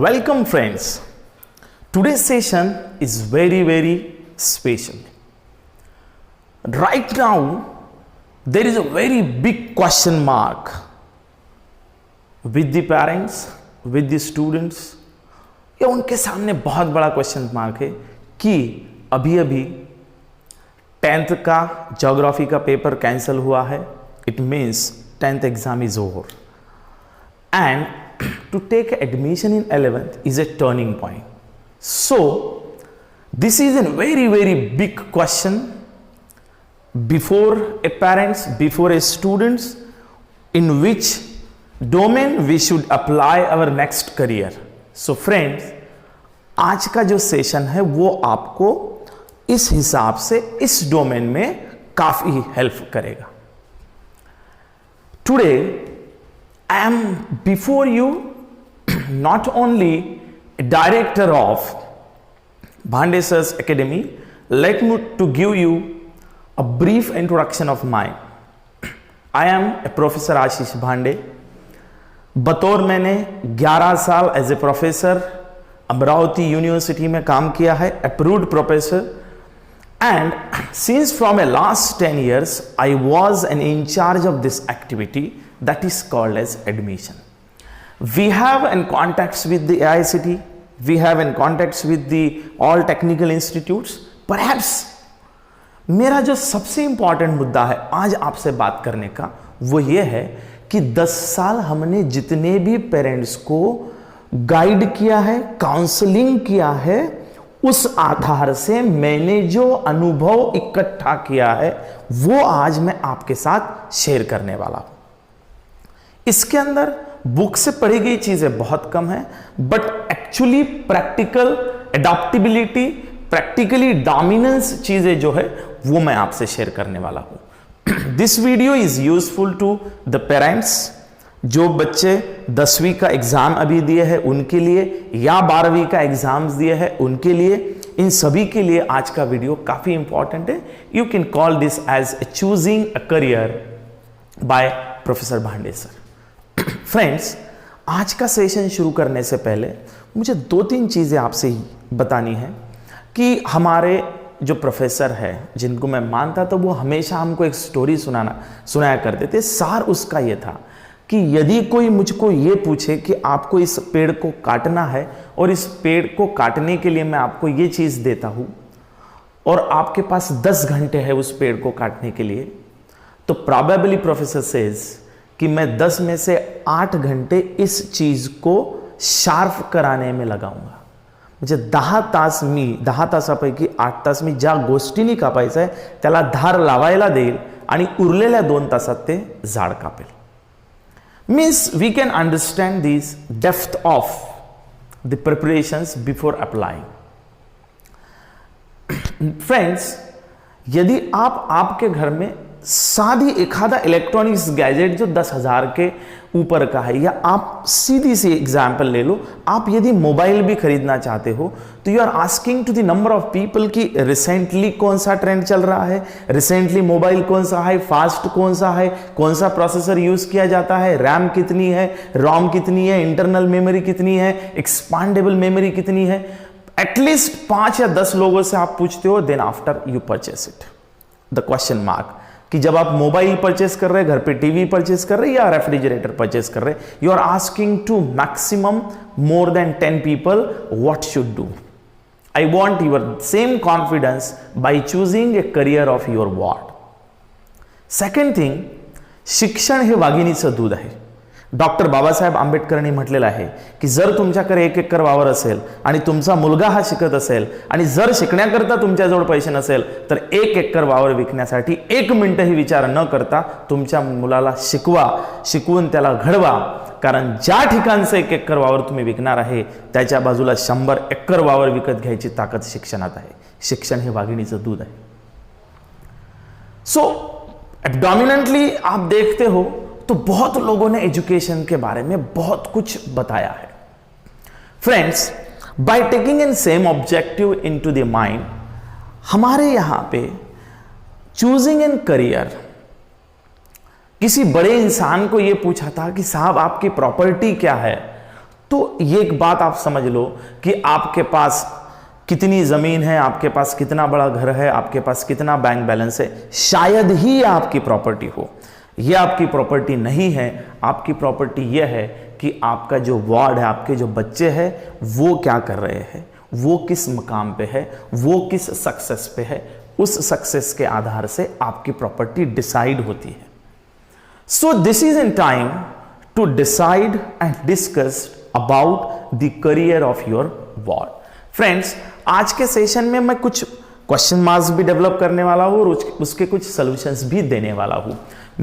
Welcome friends. Today's session is very special. Right now there is a very big question mark with the parents, with the students. या उनके सामने बहुत बड़ा question mark है कि अभी 10th का ज्योग्राफी का पेपर कैंसिल हुआ है. It means 10th exam is over and to take admission in 11th is a turning point. So this is a very big question before a parents, before a students, in which domain we should apply our next career. So friends, आज का जो session है वो आपको इस हिसाब से इस डोमेन में काफी हेल्प करेगा. Today I am before you not only a director of Bhande Sir's Academy. Let me to give you a brief introduction of mine. I am a Professor Ashish Bhande. बतौर मैंने 11 साल as a professor Amravati university में काम किया है, approved professor. And since from a last 10 years I was an in charge of this activity that is called as admission. We have in contacts with the AICT, we have in contacts with the all technical institutes. Perhaps मेरा जो सबसे important मुद्दा है आज आपसे बात करने का वो ये है कि 10 साल हमने जितने भी पेरेंट्स को गाइड किया है, काउंसलिंग किया है, उस आधार से मैंने जो अनुभव इकट्ठा किया है वो आज मैं आपके साथ शेयर करने वाला हूं. इसके अंदर बुक से पढ़ी गई चीजें बहुत कम है, but actually practical adaptability, practically dominance चीजें जो है वो मैं आपसे शेयर करने वाला हूं. This video is useful to the parents. जो बच्चे 10वीं का एग्जाम अभी दिए हैं उनके लिए या 12वीं का एग्जाम्स दिए हैं उनके लिए, इन सभी के लिए आज का वीडियो काफी इंपॉर्टेंट है. You can call this as choosing a career by professor Bhande sir. Friends, आज का सेशन शुरू करने से पहले मुझे 2-3 चीजें आपसे बतानी है कि हमारे जो प्रोफेसर है जिनको मैं मानता था वो हमेशा हमको एक स्टोरी सुनाया करते थे. सार उसका ये था कि यदि कोई मुझको ये पूछे कि आपको इस पेड़ को काटना है और इस पेड़ को काटने के लिए मैं आपको ये चीज देता हूं और आपके पास 10 घंटे है उस पेड़ को काटने के लिए, तो प्रोबेबली प्रोफेसर सेज कि मैं 10 में से 8 घंटे इस चीज को शार्प कराने में लगाऊंगा. म्हणजे 10 तासापैकी 8 तास मी ज्या गोष्टींनी कापायचं आहे त्याला धार लावायला देईल आणि उरलेल्या 2 तासात ते झाड कापेल. Means we can understand this depth of the preparations before applying. Friends, यदि आपके घर में सादी एखादा इलेक्ट्रॉनिक्स गैजेट जो 10,000 के ऊपर का है, या आप सीधी सी एग्जाम्पल ले लो, आप यदि मोबाइल भी खरीदना चाहते हो तो you are asking to the number of people कि रिसेंटली कौन सा ट्रेंड चल रहा है, रिसेंटली मोबाइल कौन सा है, फास्ट कौन सा है, कौन सा प्रोसेसर यूज किया जाता है, रैम कितनी है, रोम कितनी है, इंटरनल मेमोरी कितनी है, एक्सपांडेबल मेमोरी कितनी है. एटलीस्ट 5 या 10 लोगों से आप पूछते हो, then after you purchase it. The question mark कि जब आप मोबाइल परचेस कर रहे हैं, घर पे टीवी परचेस कर रहे हैं या रेफ्रिजरेटर परचेस कर रहे हैं, you are asking to maximum more than 10 people what should do. I want your same confidence by choosing a career of your ward. Second thing, शिक्षण हे वाघिणीचं दूध आहे. डॉक्टर बाबासाहेब आंबेडकरांनी म्हटलेलं आहे की जर तुमच्याकडे 1 एकर वावर असेल आणि तुमचा मुलगा हा शिकत असेल आणि जर शिकण्याकरता तुमच्याजवळ पैसे नसेल तर 1 एकर वावर विकण्यासाठी 1 मिनिटही विचार न करता तुमच्या मुलाला शिकवून त्याला घडवा. कारण ज्या ठिकाणचं 1 एकर वावर तुम्ही विकणार आहे त्याच्या बाजूला 100 एकर वावर विकत घ्यायची ताकद शिक्षणात आहे. शिक्षण हे वाघिणीचं दूध आहे. सो डॉमिनेंटली आप देखते हो तो बहुत लोगों ने एजुकेशन के बारे में बहुत कुछ बताया है. Friends, by taking in same objective into the mind, हमारे यहां पे चूजिंग इन करियर किसी बड़े इंसान को यह पूछा था कि साहब आपकी प्रॉपर्टी क्या है, तो ये एक बात आप समझ लो कि आपके पास कितनी ज़मीन है, आपके पास कितना बड़ा घर है, आपके पास कितना बैंक बैलेंस है, शायद ही ये आपकी प्रॉपर्टी हो। ये आपकी प्रॉपर्टी नहीं है। आपकी प्रॉपर्टी ये है कि आपका जो वार्ड है, आपके जो बच्चे हैं वो क्या कर रहे हैं, वो किस मकाम पे है, वो किस सक्सेस पे है। उस सक्सेस के आधार से आपकी प्रॉपर्टी डिसाइड होती है। So this is in time to decide and discuss about the career of your ward. Friends, आज के सेशन में मैं कुछ क्वेश्चन मार्क्स भी डेवलप करने वाला हूं और उसके कुछ सॉल्यूशंस भी देने वाला हूं।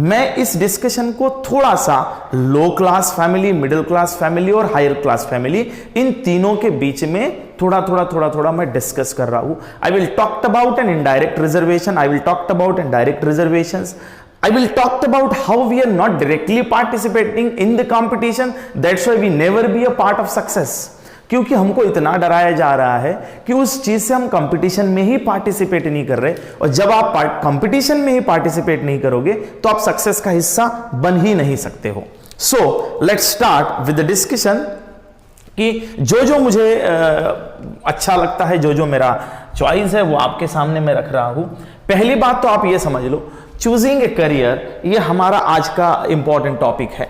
मैं इस डिस्कशन को थोड़ा सा low class family, middle class family और हायर क्लास फैमिली, इन तीनों के बीच में थोड़ा मैं डिस्कस कर रहा हूं। I will talk about an indirect reservation, I will talk about indirect reservations, I will talk about how we are not directly participating in the competition, that's why we never be a part of success। क्योंकि हमको इतना डराया जा रहा है कि उस चीज से हम कंपटीशन में ही पार्टिसिपेट नहीं कर रहे, और जब आप कंपटीशन में ही पार्टिसिपेट नहीं करोगे तो आप सक्सेस का हिस्सा बन ही नहीं सकते हो। So let's start with the discussion कि जो मुझे अच्छा लगता है, जो मेरा चॉइस है वो आपके सामने मैं रख रहा हूं। पहली बात तो आप ये समझ लो, चूजिंग ए करियर, ये हमारा आज का इंपॉर्टेंट टॉपिक है।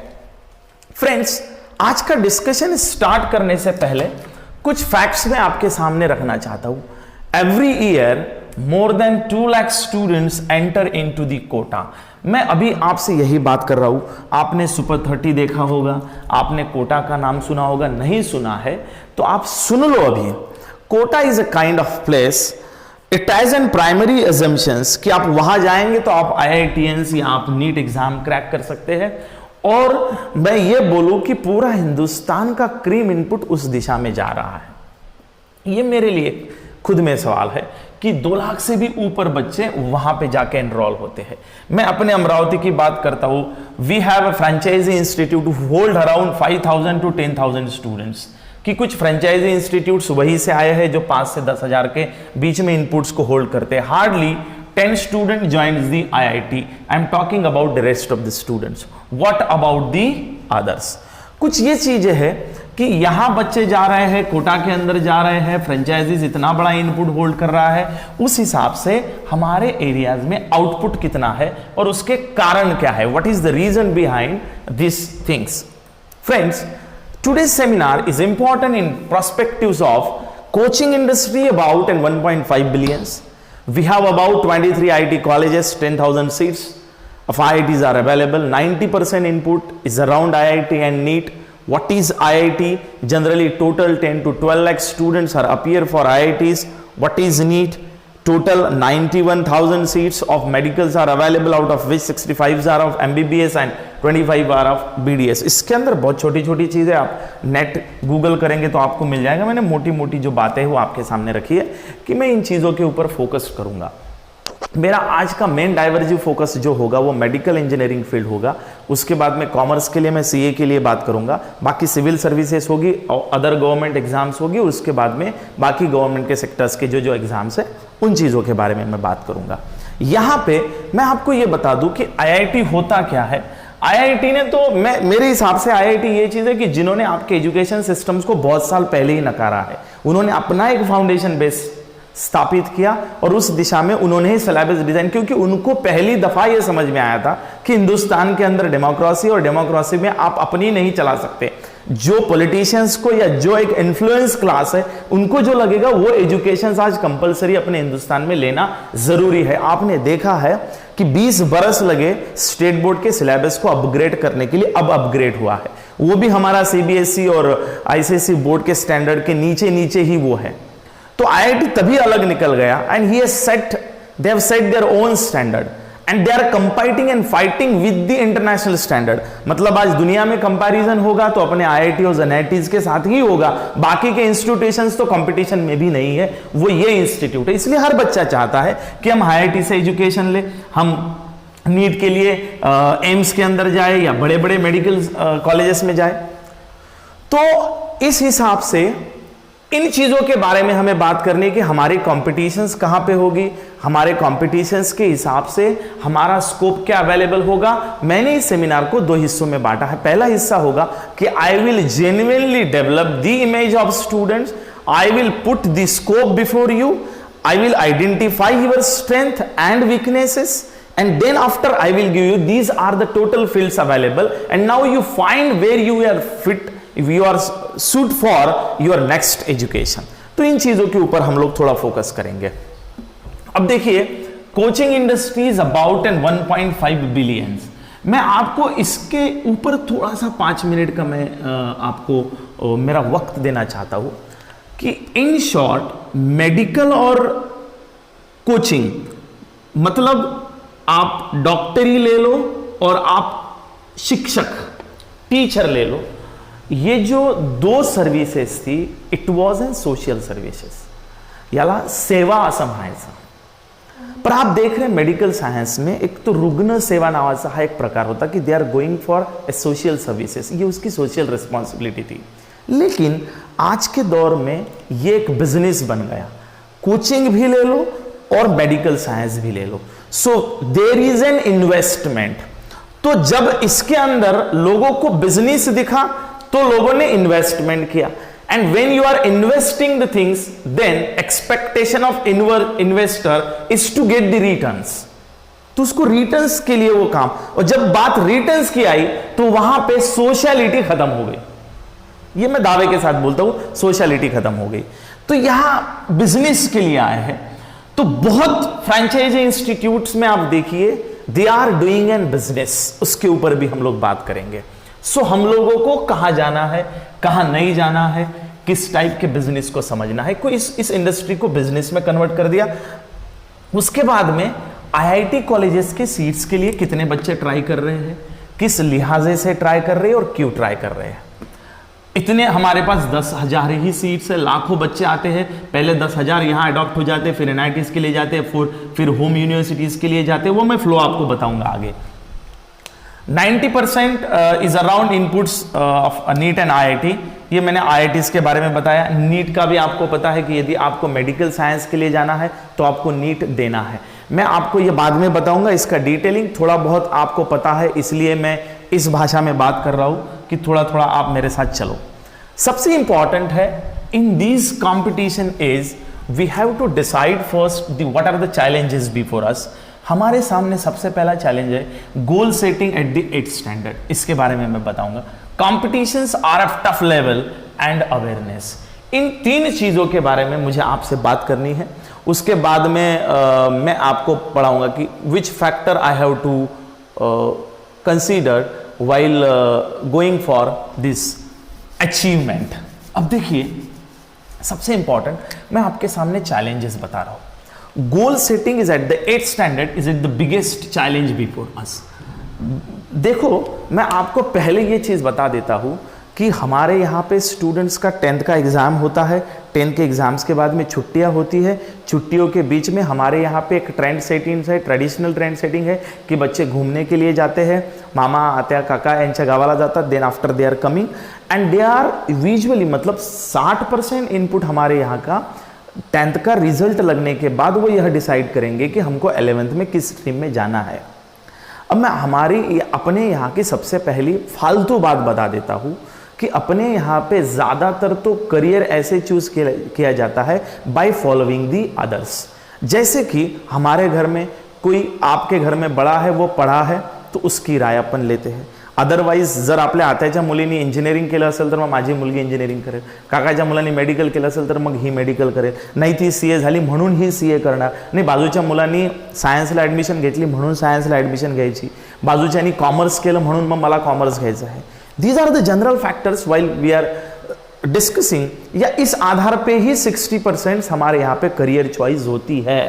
फ्रेंड्स, आज का डिस्कशन स्टार्ट करने से पहले कुछ फैक्ट्स मैं आपके सामने रखना चाहता हूं। Every year more than 2 lakh students enter into the Kota. मैं अभी आपसे यही बात कर रहा हूं। आपने सुपर 30 देखा होगा, आपने कोटा का नाम सुना होगा, नहीं सुना है तो आप सुन लो अभी। Kota is a kind of place, it has an primary assumptions कि आप वहां जाएंगे तो आप IITians या आप नीट एग्जाम क्रैक कर सकते हैं। और मैं ये बोलूं कि पूरा हिंदुस्तान का क्रीम इनपुट उस दिशा में जा रहा है। ये मेरे लिए खुद में सवाल है कि 2 लाख से भी ऊपर बच्चे वहां पे जाके एनरोल होते हैं। मैं अपने अमरावती की बात करता हूं। We have a franchisee institute hold around 5,000 to 10,000 students, कि कुछ फ्रेंचाइजी इंस्टीट्यूट्स वहीं से आए हैं जो 5 से 10,000 के बीच में इनपुट्स को होल्ड करते हैं। Hardly 10 student joins the IIT। I am talking about the rest of the students. What about the others? कुछ ये चीजें हैं कि यहां बच्चे जा रहे हैं, कोटा के अंदर जा रहे हैं, फ्रेंचाइजीज इतना बड़ा इनपुट होल्ड कर रहा है, उस हिसाब से हमारे एरियाज में आउटपुट कितना है और उसके कारण क्या है, what is the reason behind this things. Friends, today's seminar is important in perspectives of coaching industry about and 1.5 billions. We have about 23 IIT colleges, 10,000 seats of IITs are available. 90% input is around IIT and NEET. What is IIT? Generally total 10 to 12 lakh students are appear for IITs. What is NEET? Total 91,000 seats of medicals are available, out of which 65 are of MBBS and 25 are of BDS। इसके अंदर बहुत छोटी छोटी चीज़ें, आप net Google करेंगे तो आपको मिल जाएगा। मैंने मोटी मोटी जो बातें हैं वो आपके सामने रखी है कि मैं इन चीज़ों के ऊपर फोकस करूंगा। मेरा आज का मेन डाइवर्जिव फोकस जो होगा वो मेडिकल इंजीनियरिंग फील्ड होगा। उसके बाद में कॉमर्स के लिए मैं CA के लिए बात करूंगा, बाकी सिविल सर्विसेज होगी और अदर गवर्नमेंट एग्जाम्स होगी। उसके बाद में बाकी गवर्नमेंट के सेक्टर्स के जो एग्जाम्स है उन चीज़ों के बारे में मैं बात करूंगा। यहाँ पे मैं आपको ये बता दूं कि IIT होता क्या है। IIT ने तो मेरे हिसाब से IIT ये चीज़ है कि जिन्होंने आपके एजुकेशन सिस्टम्स को बहुत साल पहले ही नकारा है, उन्होंने अपना एक फाउंडेशन बेस स्थापित किया और उस दिशा में उन्होंने ही सिलेबस डिजाइन, क्योंकि उनको पहली दफा यह समझ में आया था कि हिंदुस्तान के अंदर डेमोक्रेसी और डेमोक्रेसी में आप अपनी नहीं चला सकते। जो पॉलिटिशियंस को या जो एक इन्फ्लुएंस क्लास है उनको जो लगेगा वो एजुकेशन आज कंपलसरी अपने हिंदुस्तान में लेना जरूरी है। आपने देखा है कि 20 बरस लगे स्टेट बोर्ड के सिलेबस को अपग्रेड करने के लिए, अब अपग्रेड हुआ है। वो भी हमारा CBSE और ICSE बोर्ड के स्टैंडर्ड के नीचे नीचे ही वो है। तो IIT तभी अलग निकल गया and he has set, they have set their own standard and they are competing and fighting with the international standard। मतलब आज दुनिया में कंपैरिजन होगा तो अपने IIT और NITs के साथ ही होगा, बाकी के इंस्टीट्यूशंस तो कंपटीशन में भी नहीं है, वो ये इंस्टीट्यूट है। इसलिए हर बच्चा चाहता है कि हम IIT से एजुकेशन ले, हम नीट के लिए एम्स के अंदर जाए या बड़े बड़े मेडिकल कॉलेजेस में जाए। तो इस हिसाब से इन चीजों के बारे में हमें बात करनी है कि हमारी कॉम्पिटिशन्स कहां पे होगी, हमारे कॉम्पिटिशन्स के हिसाब से हमारा स्कोप क्या अवेलेबल होगा। मैंने इस सेमिनार को 2 हिस्सों में बांटा है। पहला हिस्सा होगा कि I will genuinely develop the image of students, I will put the scope before you, I will identify your strength and weaknesses, and then after I will give you these are the total fields available, and now you find where you are fit, if you are suit for your next education। तो इन चीजों के ऊपर हम लोग थोड़ा focus करेंगे। अब देखिए, coaching industry is about and 1.5 billion. मैं आपको इसके ऊपर थोड़ा सा 5 मिनट का मैं आपको मेरा वक्त देना चाहता हूं कि इन शॉर्ट मेडिकल और कोचिंग, मतलब आप डॉक्टरी ले लो और आप शिक्षक टीचर ले लो, ये जो 2 सर्व्हिसेस थी it was in social services, याला सेवा असं म्हणायचं। पर आप देख रहे हैं मेडिकल सायन्स में एक तो रुग्ण सेवा नावाचा हा एक प्रकार होता कि they are going for a social services, ये उसकी सोशल रिस्पॉन्सिबिलिटी थी। लेकिन आज के दौर में ये एक बिजनेस बन गया, कोचिंग भी ले लो और मेडिकल साइंस भी ले लो। So there is an investment. तो जब इसके अंदर लोगों को बिजनेस दिखा तो लोगों ने इन्वेस्टमेंट किया, and when you are investing the things then expectation of investor is to get the returns. तो उसको रिटर्न्स के लिए वो काम, और जब बात रिटर्न्स की आई तो वहां पे सोशलिटी खत्म हो गई। ये मैं दावे के साथ बोलता हूं, सोशलिटी खत्म हो गई। तो यहां बिजनेस के लिए आए हैं। तो बहुत फ्रेंचाइजी इंस्टीट्यूट्स में आप देखिए they are doing an business, उसके ऊपर भी हम लोग बात करेंगे। सो हम लोगों को कहां जाना है, कहां नहीं जाना है, किस टाइप के बिजनेस को समझना है। कोई इस इंडस्ट्री को बिजनेस में कन्वर्ट कर दिया। उसके बाद में आईआईटी कॉलेजेस के सीट्स के लिए कितने बच्चे ट्राई कर रहे हैं, किस लिहाजे से ट्राई कर रहे हैं और क्यों ट्राई कर रहे हैं। इतने हमारे पास 10,000 ही सीट्स है, लाखों बच्चे आते हैं। पहले 10,000 यहाँ अडॉप्ट हो जाते हैं, फिर एनआईटीज के लिए जाते हैं, फिर होम यूनिवर्सिटीज के लिए जाते हैं। वो मैं फ्लो आपको बताऊंगा आगे। 90% is around inputs of neat and IIT. ये मैंने आईआईटीज के बारे में बताया। नीट का भी आपको पता है कि यदि आपको मेडिकल साइंस के लिए जाना है तो आपको नीट देना है। मैं आपको ये बाद में बताऊंगा, इसका डिटेलिंग थोड़ा बहुत आपको पता है, इसलिए मैं इस भाषा में बात कर रहा हूं कि थोड़ा थोड़ा आप मेरे साथ चलो। सबसे इंपॉर्टेंट है in this competition is we have to decide first what are the challenges before us. हमारे सामने सबसे पहला चैलेंज है goal setting at the 8th standard. इसके बारे में मैं बताऊंगा। Competitions are of tough level and awareness. इन 3 चीजों के बारे में मुझे आपसे बात करनी है। उसके बाद में मैं आपको पढ़ाऊंगा कि which factor I have to consider while going for this achievement. अब देखिए, सबसे इंपॉर्टेंट मैं आपके सामने चैलेंजेस बता रहा हूं। Goal setting is eight the 8th standard is it the biggest challenge before us. देखो, मैं आपको पहले ये चीज बता देता हूं कि हमारे यहाँ पे स्टूडेंट्स का 10th का एग्ज़ाम होता है। 10th के एग्ज़ाम्स के बाद में छुट्टियाँ होती है। छुट्टियों के बीच में हमारे यहाँ पे एक ट्रेंड सेटिंग है, ट्रेडिशनल ट्रेंड सेटिंग है कि बच्चे घूमने के लिए जाते हैं, मामा आत्या काका यांच्या गावाला जातात। Then after they are coming and they are visually, मतलब 60% इनपुट हमारे यहाँ का 10th का रिजल्ट लगने के बाद वो यह डिसाइड करेंगे कि हमको 11th में किस स्ट्रीम में जाना है। अब मैं हमारी अपने यहाँ की सबसे पहली फालतू बात बता देता हूँ कि अपने यहाँ पे ज़्यादातर तो करियर ऐसे चूज किया जाता है बाय फॉलोइंग दी अदर्स। जैसे कि हमारे घर में कोई आपके घर में बड़ा है, वो पढ़ा है, तो उसकी राय अपन लेते हैं। अदरवाईज जर आपल्या आत्याच्या मुलींनी इंजिनिअरिंग केलं असेल तर मग माझी मुलगी इंजिनिअरिंग करेल, काकाच्या मुलांनी मेडिकल केलं असेल तर मग ही मेडिकल करेल, नाही ती सीए झाली म्हणून ही सीए करणार, नाही बाजूच्या मुलांनी सायन्सला ॲडमिशन घेतली म्हणून सायन्सला ॲडमिशन घ्यायची, बाजूच्यानी कॉमर्स केलं म्हणून मग मला कॉमर्स घ्यायचं है। These are the general factors while we are discussing, या इस आधार पे ही 60% हमारे यहाँ पे करियर चॉइस होती है।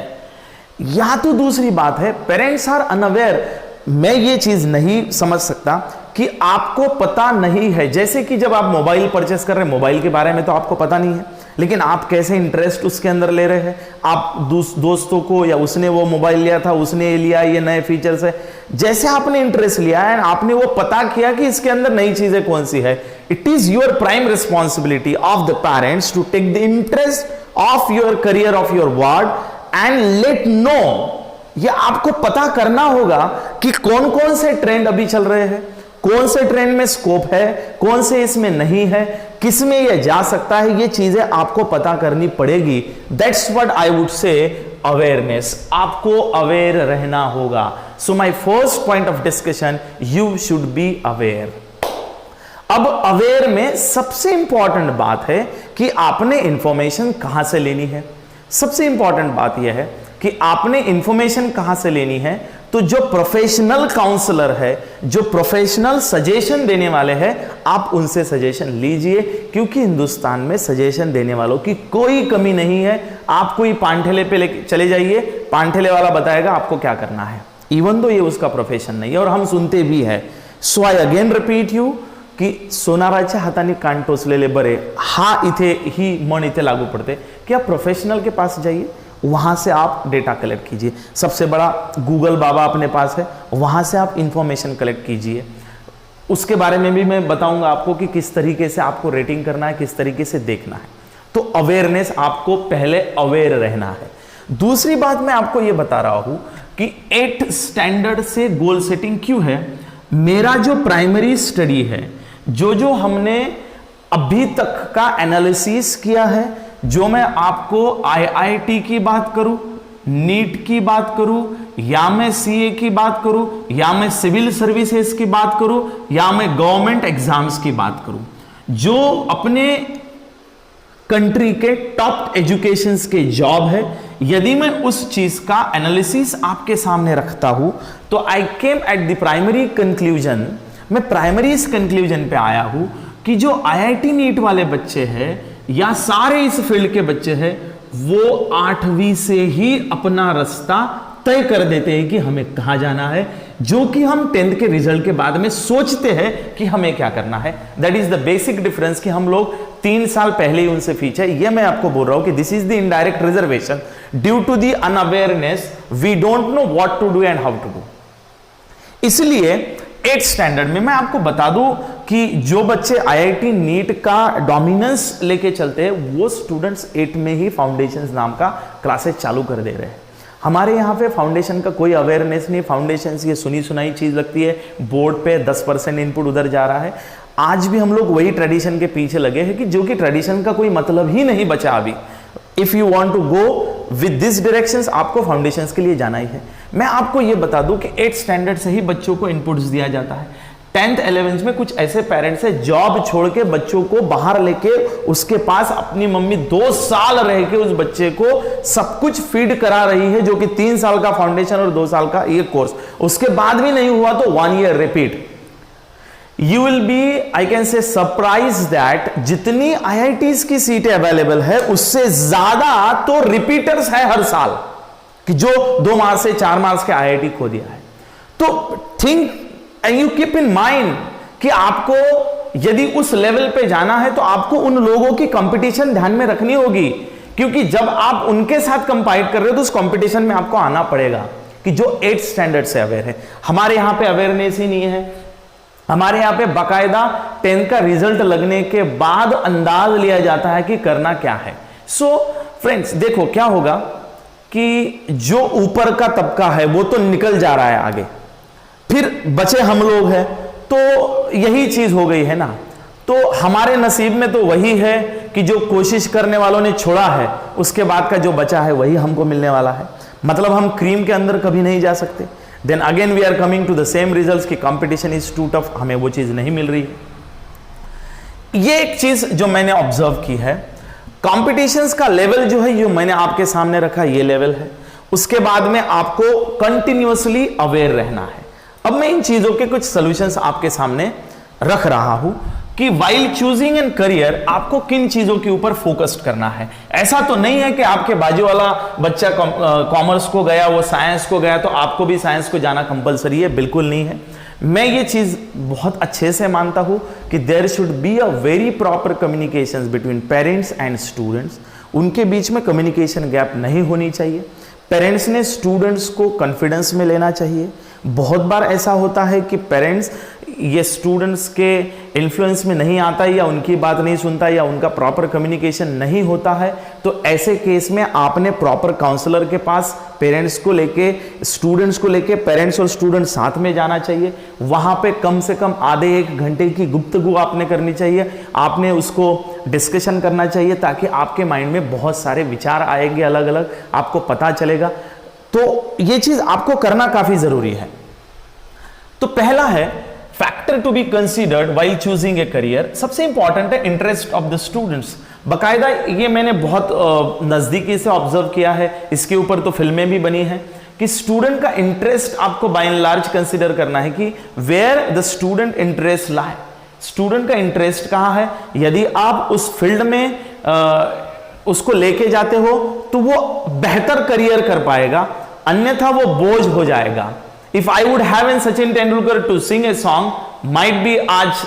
या तो दूसरी बात है पेरेंट्स आर अनअवेयर। मैं ये चीज नहीं समझ सकता कि आपको पता नहीं है। जैसे कि जब आप मोबाइल परचेस कर रहे हैं, मोबाइल के बारे में तो आपको पता नहीं है, लेकिन आप कैसे इंटरेस्ट उसके अंदर ले रहे हैं। आप दोस्तों को, या उसने वो मोबाइल लिया था, उसने ये लिया, ये नए फीचर्स है, जैसे आपने इंटरेस्ट लिया है, आपने वो पता किया कि इसके अंदर नई चीजें कौन सी है, it is your prime responsibility of the parents to take the interest of your career, of your ward and let know, ये आपको पता करना होगा कि कौन कौन से ट्रेंड अभी चल रहे हैं, कौन से ट्रेंड में स्कोप है, कौन से इसमें नहीं है, किस में ये जा सकता है, ये चीजें आपको पता करनी पड़ेगी। That's what I would say awareness, आपको अवेयर रहना होगा। So my first point of discussion, you should be aware. अब अवेयर में सबसे इंपॉर्टेंट बात है कि आपने इंफॉर्मेशन कहां से लेनी है। सबसे इंपॉर्टेंट बात यह है कि आपने इंफॉर्मेशन कहां से लेनी है। तो जो प्रोफेशनल काउंसलर है, जो प्रोफेशनल सजेशन देने वाले हैं, आप उनसे सजेशन लीजिए, क्योंकि हिंदुस्तान में सजेशन देने वालों की कोई कमी नहीं है। आप कोई पानठेले पे ले चले जाइए, पानठेले वाला बताएगा आपको क्या करना है, इवन तो ये उसका प्रोफेशन नहीं है, और हम सुनते भी है। सो आई अगेन रिपीट यू की सोनाराच्या हाताने कान टोचलेले बरे, हा इथे ही मन इथे लागू पड़ते कि आप प्रोफेशनल के पास जाइए, वहां से आप डेटा कलेक्ट कीजिए। सबसे बड़ा गूगल बाबा अपने पास है, वहां से आप इंफॉर्मेशन कलेक्ट कीजिए। उसके बारे में भी मैं बताऊंगा आपको कि किस तरीके से आपको रेटिंग करना है, किस तरीके से देखना है। तो अवेयरनेस, आपको पहले अवेयर रहना है। दूसरी बात मैं आपको यह बता रहा हूं कि 8th स्टैंडर्ड से गोल सेटिंग क्यों है। मेरा जो प्राइमरी स्टडी है, जो हमने अभी तक का एनालिसिस किया है, जो मैं आपको IIT की बात करूं, नीट की बात करूं, या मैं CA की बात करूं, या मैं सिविल सर्विसेज की बात करूं, या मैं गवर्नमेंट एग्जाम्स की बात करूं, जो अपने कंट्री के टॉप एजुकेशंस के जॉब है, यदि मैं उस चीज का एनालिसिस आपके सामने रखता हूं, तो I came at the primary conclusion, मैं प्राइमरी इस कंक्लूजन पे आया हूं कि जो IIT नीट वाले बच्चे हैं या सारे इस फील्ड के बच्चे हैं, वो 8वीं से ही अपना रास्ता तय कर देते हैं कि हमें कहां जाना है, जो कि हम 10th के रिजल्ट के बाद में सोचते हैं कि हमें क्या करना है। That is the basic difference कि हम लोग 3 साल पहले ही उनसे पीछे। ये मैं आपको बोल रहा हूं कि this is the indirect reservation due to the unawareness, we don't know what to do and how to do. इसलिए 8th स्टैंडर्ड में मैं आपको बता दूं कि जो बच्चे IIT नीट का डोमिनेंस लेके चलते हैं, वो स्टूडेंट्स 8 में ही फाउंडेशंस नाम का क्लासेस चालू कर दे रहे हैं। हमारे यहाँ पे फाउंडेशन का कोई अवेयरनेस नहीं। फाउंडेशन ये सुनी सुनाई चीज लगती है, बोर्ड पे 10% इनपुट उधर जा रहा है। आज भी हम लोग वही ट्रेडिशन के पीछे लगे हैं कि जो कि ट्रेडिशन का कोई मतलब ही नहीं बचा अभी। If you want to go with this directions, आपको फाउंडेशंस के लिए जाना ही है। मैं आपको ये बता दूं कि 8th स्टैंडर्ड से ही बच्चों को इनपुट्स दिया जाता है। 10th 11th में कुछ ऐसे पेरेंट्स हैं, जॉब छोड़ के बच्चों को बाहर लेके उसके पास अपनी मम्मी 2 साल रह के उस बच्चे को सब कुछ फीड करा रही है, जो कि 3 साल का फाउंडेशन और 2 साल का ये कोर्स। उसके बाद भी नहीं हुआ तो 1 year repeat. You will be, I can say, surprised that जितनी IITs की सीटें अवेलेबल है, उससे ज्यादा तो रिपीटर्स है हर साल, कि जो 2 मार्क्स से 4 मार्क्स के IIT खो दिया है। तो think and you keep in mind कि आपको यदि उस लेवल पे जाना है, तो आपको उन लोगों की कंपटीशन ध्यान में रखनी होगी, क्योंकि जब आप उनके साथ कंपाइट कर रहे हो तो उस कंपटीशन में आपको आना पड़ेगा। कि जो 8th स्टैंडर्ड से अवेयर है, हमारे यहां पे अवेयरनेस ही नहीं है। हमारे यहाँ पे बाकायदा 10th का रिजल्ट लगने के बाद अंदाज लिया जाता है कि करना क्या है। सो फ्रेंड्स, देखो क्या होगा कि जो ऊपर का तबका है वो तो निकल जा रहा है आगे, फिर बचे हम लोग हैं, तो यही चीज हो गई है ना। तो हमारे नसीब में तो वही है कि जो कोशिश करने वालों ने छोड़ा है, उसके बाद का जो बचा है वही हमको मिलने वाला है। मतलब हम क्रीम के अंदर कभी नहीं जा सकते। Then again we are coming to the same results कि कंपटीशन इज टू टफ, हमें वो चीज नहीं मिल रही है। ये एक चीज जो मैंने ऑब्जर्व की है, कॉम्पिटिशंस का लेवल जो है, ये मैंने आपके सामने रखा, ये लेवल है। उसके बाद में आपको कंटिन्यूअसली अवेयर रहना है। अब मैं इन चीजों के कुछ सॉल्यूशंस आपके सामने रख रहा हूं कि वाइल चूजिंग एन करियर आपको किन चीजों के ऊपर फोकस करना है। ऐसा तो नहीं है कि आपके बाजू वाला बच्चा कॉमर्स को गया, वो साइंस को गया, तो आपको भी साइंस को जाना कंपलसरी है, बिल्कुल नहीं है। मैं ये चीज बहुत अच्छे से मानता हूं कि there should be a very proper communication between parents and students. उनके बीच में कम्युनिकेशन गैप नहीं होनी चाहिए। पेरेंट्स ने स्टूडेंट्स को कॉन्फिडेंस में लेना चाहिए, बहुत बार ऐसा होता है कि पेरेंट्स ये स्टूडेंट्स के इन्फ्लुएंस में नहीं आता या उनकी बात नहीं सुनता या उनका प्रॉपर कम्युनिकेशन नहीं होता है, तो ऐसे केस में आपने प्रॉपर काउंसलर के पास पेरेंट्स को लेके, स्टूडेंट्स को लेके, पेरेंट्स और स्टूडेंट्स साथ में जाना चाहिए। वहां पे कम से कम आधे एक घंटे की गुफ्तगू आपने करनी चाहिए, आपने उसको डिस्कशन करना चाहिए, ताकि आपके माइंड में बहुत सारे विचार आएंगे, अलग अलग आपको पता चलेगा। तो ये चीज आपको करना काफी जरूरी है। तो पहला है factor to be considered while choosing a career. सबसे इंपॉर्टेंट है इंटरेस्ट ऑफ द स्टूडेंट्स। बकायदा ये मैंने बहुत नजदीकी से ऑब्जर्व किया है, इसके ऊपर तो फिल्में भी बनी हैं कि स्टूडेंट का इंटरेस्ट आपको बाय एंड लार्ज कंसीडर करना है कि वेयर द स्टूडेंट इंटरेस्ट लाए, स्टूडेंट का इंटरेस्ट कहां है। यदि आप उस फील्ड में उसको लेके जाते हो तो वो बेहतर करियर कर पाएगा, अन्यथा वो बोझ हो जाएगा। If I would have in Sachin Tendulkar to sing a song, might be आज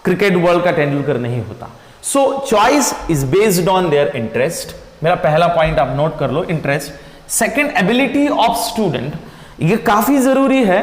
क्रिकेट वर्ल्ड का तेंदुलकर नहीं होता। So choice is based on their interest। मेरा पहला पॉइंट आप नोट कर लो, interest. Second, ability of student. ये काफी जरूरी है,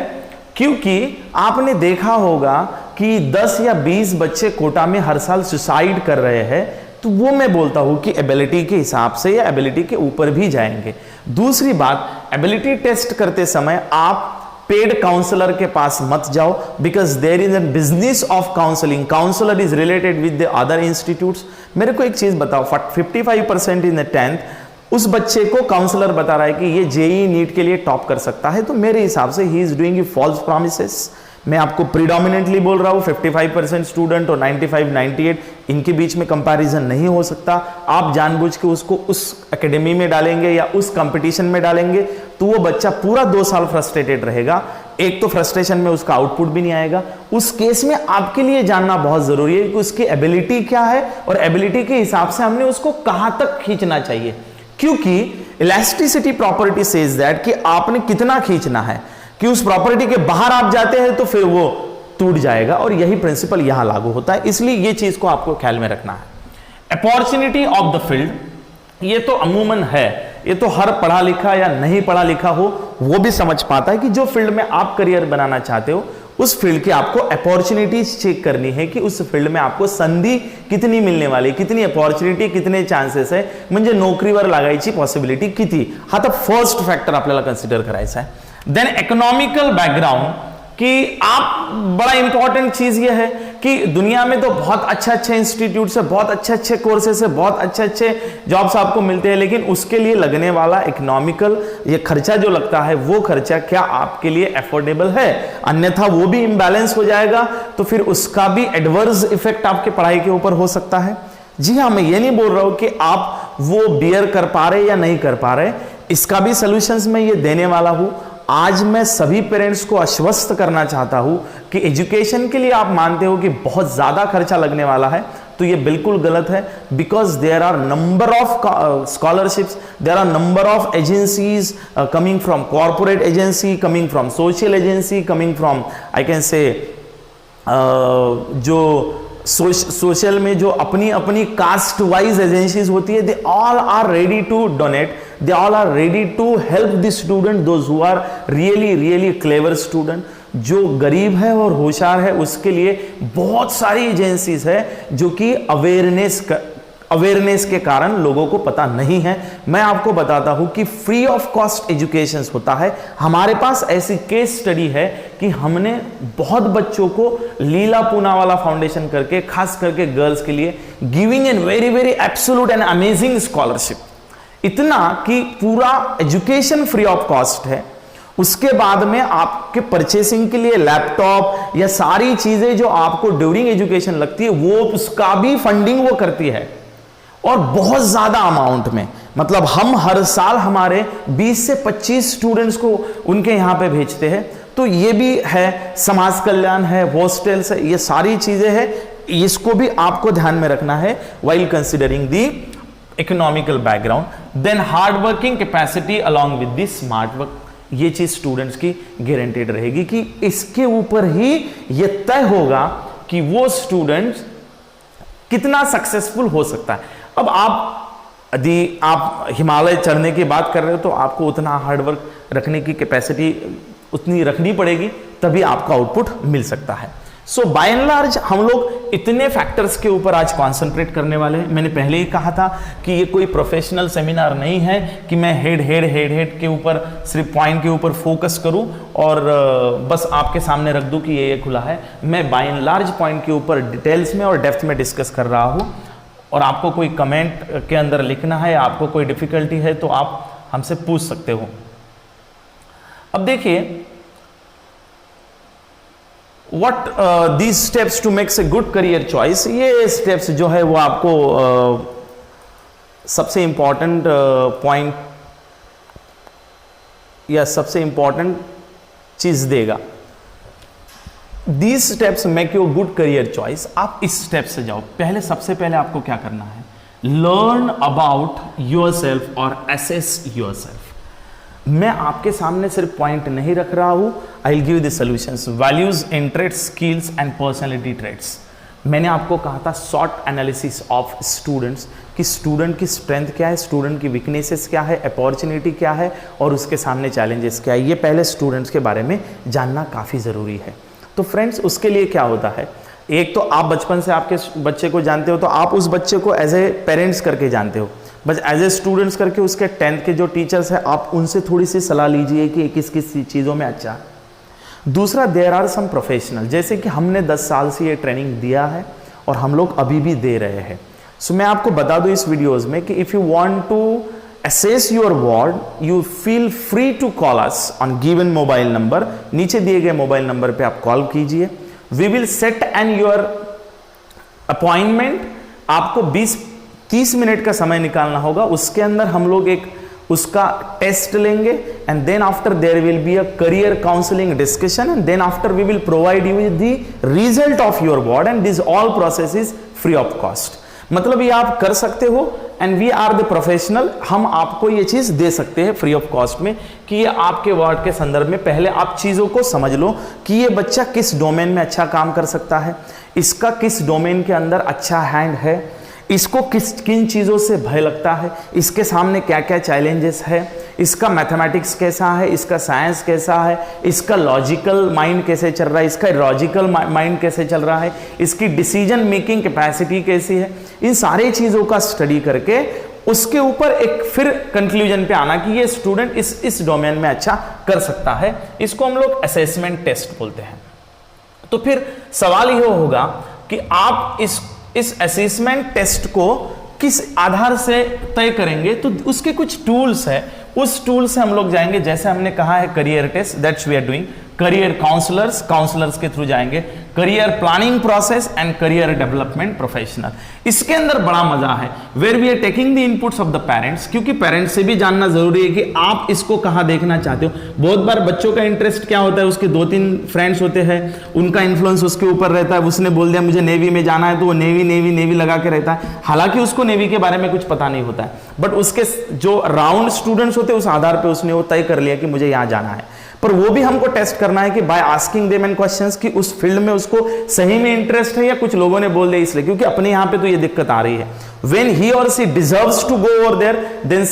क्योंकि आपने देखा होगा कि 10 या 20 बच्चे कोटा में हर साल सुसाइड कर रहे हैं, तो वो मैं बोलता हूं कि एबिलिटी के हिसाब से या एबिलिटी के ऊपर भी जाएंगे। दूसरी बात, एबिलिटी टेस्ट करते समय आप पेड काउंसलर के पास मत जाओ, because there is a business of counselling. Counsellor is related with the other institutes. मेरे को एक चीज बताओ, 55% इन द 10th उस बच्चे को काउंसलर बता रहा है कि ये जेईई नीट के लिए टॉप कर सकता है, तो मेरे हिसाब से he is doing false promises. मैं आपको प्रीडोमिनेंटली बोल रहा हूं, 55% स्टूडेंट और 95-98 इनके बीच में कंपैरिजन नहीं हो सकता। आप जानबूझ के उसको उस एकेडमी में डालेंगे या उस कंपटीशन में डालेंगे, तो वो बच्चा पूरा 2 साल फ्रस्ट्रेटेड रहेगा। एक तो फ्रस्ट्रेशन में उसका आउटपुट भी नहीं आएगा। उस केस में आपके लिए जानना बहुत जरूरी है कि उसकी एबिलिटी क्या है और एबिलिटी के हिसाब से हमने उसको कहां तक खींचना चाहिए, क्योंकि इलास्टिसिटी प्रॉपर्टी सेज दैट कि आपने कितना खींचना है, कि उस प्रॉपर्टी के बाहर आप जाते हैं तो फिर वो टूट जाएगा, और यही प्रिंसिपल यहां लागू होता है। इसलिए ये चीज को आपको ख्याल में रखना है। अपॉर्चुनिटी ऑफ द फील्ड, ये तो अमूमन है, ये तो हर पढ़ा लिखा या नहीं पढ़ा लिखा हो वो भी समझ पाता है कि जो फील्ड में आप करियर बनाना चाहते हो उस फील्ड की आपको अपॉर्चुनिटीज चेक करनी है कि उस फील्ड में आपको संधी कितनी मिळणे वाली, कितनी अपॉर्च्युनिटी, कितने चान्सेस आहे, म्हणजे नोकरीवर लागायची पॉसिबिलिटी किती, हा तर फर्स्ट फॅक्टर आपल्याला कन्सिडर करायचा आहे। देन इकोनॉमिकल बैकग्राउंड, कि आप, बड़ा इंपॉर्टेंट चीज ये है कि दुनिया में तो बहुत अच्छे इंस्टीट्यूट से, बहुत अच्छे कोर्सेस से, बहुत अच्छे जॉब्स आपको मिलते हैं, लेकिन उसके लिए लगने वाला इकोनॉमिकल ये खर्चा जो लगता है वो खर्चा क्या आपके लिए अफोर्डेबल है, अन्यथा वो भी इम्बैलेंस हो जाएगा, तो फिर उसका भी एडवर्स इफेक्ट आपके पढ़ाई के ऊपर हो सकता है। जी हाँ, मैं ये नहीं बोल रहा हूं कि आप वो बियर कर पा रहे या नहीं कर पा रहे, इसका भी सोल्यूशंस मैं ये देने वाला हूं। आज मैं सभी पेरेंट्स को आश्वस्त करना चाहता हूं कि एजुकेशन के लिए आप मानते हो कि बहुत ज्यादा खर्चा लगने वाला है, तो ये बिल्कुल गलत है। Because there are number of scholarships, there are number of agencies coming from corporate agency, coming from social agency, coming from I can say जो सोशल में जो अपनी अपनी कास्ट वाइज एजेंसीज होती है, they all are ready to donate, they all are ready to help the student, those who are really clever student. जो गरीब है और होशियार है उसके लिए बहुत सारी एजेंसीज है जो कि अवेयरनेस के कारण लोगों को पता नहीं है। मैं आपको बताता हूं कि फ्री ऑफ कॉस्ट एजुकेशन होता है। हमारे पास ऐसी केस स्टडी है कि हमने बहुत बच्चों को लीला पूनावाला फाउंडेशन करके, खास करके गर्ल्स के लिए, giving an very absolute and amazing scholarship, इतना कि पूरा एजुकेशन फ्री ऑफ कॉस्ट है। उसके बाद में आपके परचेसिंग के लिए लैपटॉप या सारी चीजें जो आपको ड्यूरिंग एजुकेशन लगती है वो उसका भी फंडिंग वो करती है, और बहुत ज्यादा अमाउंट में। मतलब हम हर साल हमारे 20 से 25 स्टूडेंट्स को उनके यहां पे भेजते हैं। तो ये भी है, समाज कल्याण है, हॉस्टल्स है, ये सारी चीजें हैं, इसको भी आपको ध्यान में रखना है while considering the economical background. Then hard working capacity along with the smart work, ये चीज स्टूडेंट्स की गारंटीड रहेगी कि इसके ऊपर ही यह तय होगा कि वो स्टूडेंट्स कितना सक्सेसफुल हो सकता है। अब यदि आप हिमालय चढ़ने की बात कर रहे हो तो आपको उतना हार्डवर्क रखने की कैपेसिटी उतनी रखनी पड़ेगी, तभी आपका आउटपुट मिल सकता है। सो बाय एंड लार्ज हम लोग इतने फैक्टर्स के ऊपर आज कॉन्सेंट्रेट करने वाले हैं। मैंने पहले ही कहा था कि ये कोई प्रोफेशनल सेमिनार नहीं है कि मैं हेड के ऊपर सिर्फ पॉइंट के ऊपर फोकस करूं और बस आपके सामने रख दूं कि ये खुला है। मैं बाय एंड लार्ज पॉइंट के ऊपर डिटेल्स में और डेप्थ में डिस्कस कर रहा हूं, और आपको कोई कमेंट के अंदर लिखना है, आपको कोई डिफिकल्टी है तो आप हमसे पूछ सकते हो। अब देखिए, What these steps to make a good career choice, ये स्टेप्स जो है वो आपको सबसे इंपॉर्टेंट पॉइंट या सबसे इंपॉर्टेंट चीज देगा। These steps make your good career choice। आप इस स्टेप से जाओ। पहले सबसे पहले आपको क्या करना है, लर्न अबाउट योरसेल्फ और असेस योरसेल्फ। मैं आपके सामने सिर्फ पॉइंट नहीं रख रहा हूं, I will give the solutions, values, interest, skills and personality traits. मैंने आपको कहा था शॉर्ट एनालिसिस ऑफ स्टूडेंट्स, कि स्टूडेंट की स्ट्रेंथ क्या है, स्टूडेंट की वीकनेसेस क्या है, अपॉर्चुनिटी क्या है और उसके सामने चैलेंजेस क्या है। ये पहले स्टूडेंट्स के बारे में जानना काफ़ी ज़रूरी है। तो फ्रेंड्स, उसके लिए क्या होता है, एक तो आप बचपन से आपके बच्चे को जानते हो, तो आप उस बच्चे को एज ए पेरेंट्स करके जानते हो, बस एज ए स्टूडेंट्स करके उसके 10th के जो टीचर्स हैं आप उनसे थोड़ी सी सलाह लीजिए कि किस किस चीज़ों में अच्छा है। दूसरा, देयर आर सम प्रोफेशनल, जैसे कि हमने 10 साल से ये ट्रेनिंग दिया है और हम लोग अभी भी दे रहे हैं। सो मैं आपको बता दूं इस वीडियोस में कि if you want to assess your ward, you feel free to call us on given mobile number. नीचे दिए गए मोबाइल नंबर पे आप कॉल कीजिए। We will set and your appointment. आपको 20-30 मिनट का समय निकालना होगा, उसके अंदर हम लोग एक उसका टेस्ट लेंगे and then after there will be a career counselling discussion and then after we will provide you with the result of your ward and this all process is free of cost. मतलब ये आप कर सकते हो and we are the professional, हम आपको ये चीज दे सकते हैं फ्री ऑफ कॉस्ट में कि ये आपके वर्ड के संदर्भ में पहले आप चीजों को समझ लो कि ये बच्चा किस डोमेन में अच्छा काम कर सकता है, इसका किस डोमेन के अंदर अच्छा हैंड है, इसको किन चीज़ों से भय लगता है, इसके सामने क्या क्या चैलेंजेस है, इसका मैथमेटिक्स कैसा है, इसका साइंस कैसा है, इसका लॉजिकल माइंड कैसे चल रहा है, इसका लॉजिकल माइंड कैसे चल रहा है, इसकी डिसीजन मेकिंग कैपेसिटी कैसी है। इन सारी चीज़ों का स्टडी करके उसके ऊपर एक फिर कंक्लूजन पे आना कि ये स्टूडेंट इस डोमेन में अच्छा कर सकता है। इसको हम लोग असेसमेंट टेस्ट बोलते हैं। तो फिर सवाल यह होगा कि आप इस असेसमेंट टेस्ट को किस आधार से तय करेंगे, तो उसके कुछ टूल्स है, उस टूल से हम लोग जाएंगे। जैसे हमने कहा है career test, that's we are doing, career counsellors के थ्रू जाएंगे, career planning process and career development professional. इसके अंदर बड़ा मजा है, where we are taking the inputs of the parents, क्योंकि पेरेंट्स से भी जानना जरूरी है कि आप इसको कहाँ देखना चाहते हो। बहुत बार बच्चों का इंटरेस्ट क्या होता है, उसके 2-3 फ्रेंड्स होते हैं, उनका इन्फ्लुएंस उसके ऊपर रहता है, उसने बोल दिया मुझे नेवी में जाना है तो वो नेवी लगा के रहता है, हालांकि उसको नेवी के बारे में कुछ पता नहीं होता है, बट उसके जो राउंड स्टूडेंट्स होते हैं उस आधार पर उसने वो तय कर लिया कि मुझे यहाँ जाना है। पर वो भी हमको टेस्ट करना है कि by asking them and questions कि उस फील्ड में उसको सही में इंटरेस्ट है या कुछ लोगों ने बोल दिया इसलिए, क्योंकि अपने यहाँ पे तो ये दिक्कत आ रही है। When he or she deserves to go over there, then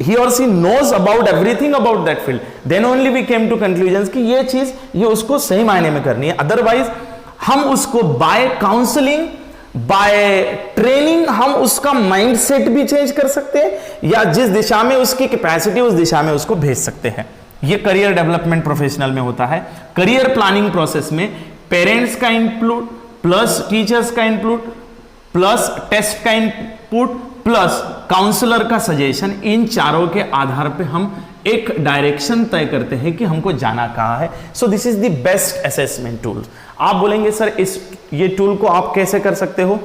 he or she knows about everything about that field. Then only we came to conclusions कि ये चीज ये उसको सही मायने में करनी है। अदरवाइज हम उसको बाय काउंसलिंग, बाय ट्रेनिंग हम उसका माइंडसेट भी चेंज कर सकते हैं या जिस दिशा में उसकी कैपेसिटी उस दिशा में उसको भेज सकते हैं। ये करियर डेवलपमेंट प्रोफेशनल में होता है। करियर प्लानिंग प्रोसेस में पेरेंट्स का इनपुट प्लस टीचर्स का इनपुट प्लस टेस्ट का इनपुट प्लस काउंसलर का सजेशन, इन चारों के आधार पे हम एक डायरेक्शन तय करते हैं कि हमको जाना कहाँ है। So this is the best assessment tool. आप बोलेंगे सर ये टूल को आप कैसे कर सकते हो?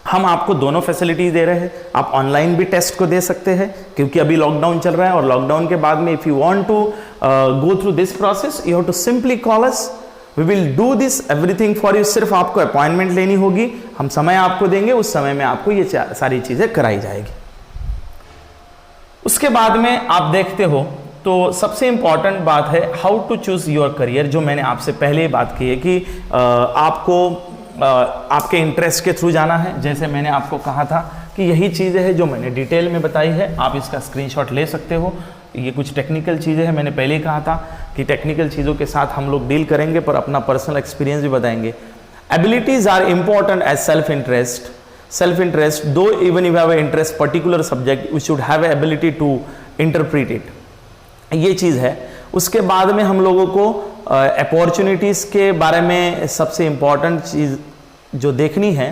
हम आपको दोनों फैसिलिटीज दे रहे हैं। आप ऑनलाइन भी टेस्ट को दे सकते हैं क्योंकि अभी लॉकडाउन चल रहा है और लॉकडाउन के बाद में if you want to go through this process you have to simply call us, we will do this everything for you. सिर्फ आपको अपॉइंटमेंट लेनी होगी, हम समय आपको देंगे, उस समय में आपको ये सारी चीजें कराई जाएगी। उसके बाद में आप देखते हो तो सबसे इंपॉर्टेंट बात है how to choose your career, जो मैंने आपसे पहले ही बात की है कि आपको आपके इंटरेस्ट के थ्रू जाना है। जैसे मैंने आपको कहा था कि यही चीज़ें हैं जो मैंने डिटेल में बताई है, आप इसका स्क्रीनशॉट ले सकते हो। ये कुछ टेक्निकल चीज़ें हैं, मैंने पहले ही कहा था कि टेक्निकल चीज़ों के साथ हम लोग डील करेंगे पर अपना पर्सनल एक्सपीरियंस भी बताएंगे। Abilities are important as self interest. Self interest, though even you have interest particular subject, you should have ability to interpret it, ये चीज़ है। उसके बाद में हम लोगों को अपॉर्चुनिटीज़ के बारे में सबसे इम्पॉर्टेंट चीज़ जो देखनी है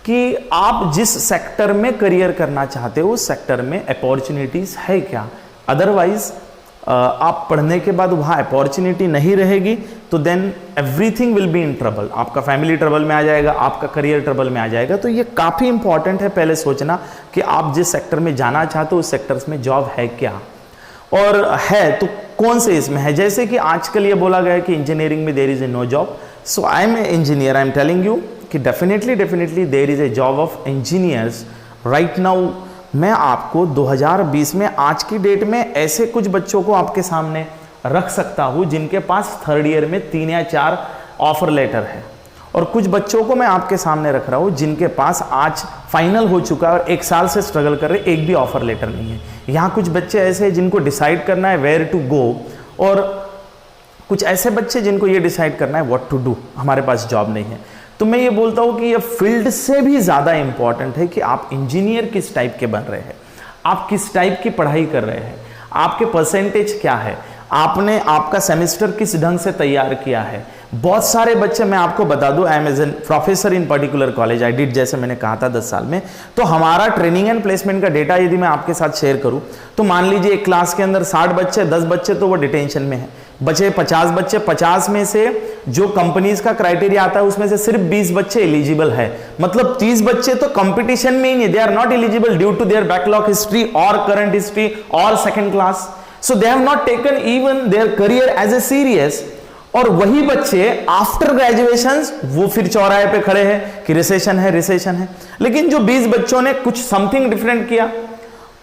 कि आप जिस सेक्टर में करियर करना चाहते हो उस सेक्टर में अपॉर्चुनिटीज़ है क्या। अदरवाइज आप पढ़ने के बाद वहाँ अपॉर्चुनिटी नहीं रहेगी तो then everything will be in trouble. आपका फैमिली ट्रबल में आ जाएगा, आपका करियर ट्रबल में आ जाएगा। तो ये काफ़ी इंपॉर्टेंट है पहले सोचना कि आप जिस सेक्टर में जाना चाहते हो उस सेक्टर्स में जॉब है क्या, और है तो कौन से इसमें है। जैसे कि आजकल ये बोला गया है कि इंजीनियरिंग में there is a no job, so I am a engineer, I am telling you कि definitely there is a job of engineers right now. मैं आपको 2020 में आज की डेट में ऐसे कुछ बच्चों को आपके सामने रख सकता हूँ जिनके पास थर्ड ईयर में 3 या 4 ऑफर लेटर है, और कुछ बच्चों को मैं आपके सामने रख रहा हूँ जिनके पास आज फाइनल हो चुका है और 1 साल से स्ट्रगल कर रहे, एक भी ऑफर लेटर नहीं है। यहाँ कुछ बच्चे ऐसे हैं जिनको डिसाइड करना है वेयर टू गो, और कुछ ऐसे बच्चे जिनको ये डिसाइड करना है व्हाट टू डू, हमारे पास जॉब नहीं है। तो मैं ये बोलता हूँ कि ये फील्ड से भी ज़्यादा इंपॉर्टेंट है कि आप इंजीनियर किस टाइप के बन रहे हैं, आप किस टाइप की पढ़ाई कर रहे हैं, आपके परसेंटेज क्या है, आपने आपका सेमेस्टर किस ढंग से तैयार किया है। बहुत सारे बच्चे, मैं आपको बता दूं, I am as an professor in particular college, I did, जैसे मैंने कहा था 10 साल में, तो हमारा ट्रेनिंग एंड प्लेसमेंट का डेटा यदि मैं आपके साथ शेयर करूं तो मान लीजिए एक क्लास के अंदर 60 बच्चे, 10 बच्चे तो वो डिटेंशन में है, बचे 50 बच्चे, 50 में से जो कंपनीज का क्राइटेरिया आता है उसमें से सिर्फ 20 बच्चे एलिजिबल है, मतलब 30 बच्चे तो कंपटीशन में ही नहीं, they are not eligible due to their backlog history और करंट हिस्ट्री और second class, so they have not taken even their career as a serious. और वही बच्चे आफ्टर ग्रेजुएशन वो फिर चौराहे पे खड़े हैं कि रिसेशन है। लेकिन जो 20 बच्चों ने कुछ समथिंग डिफरेंट किया,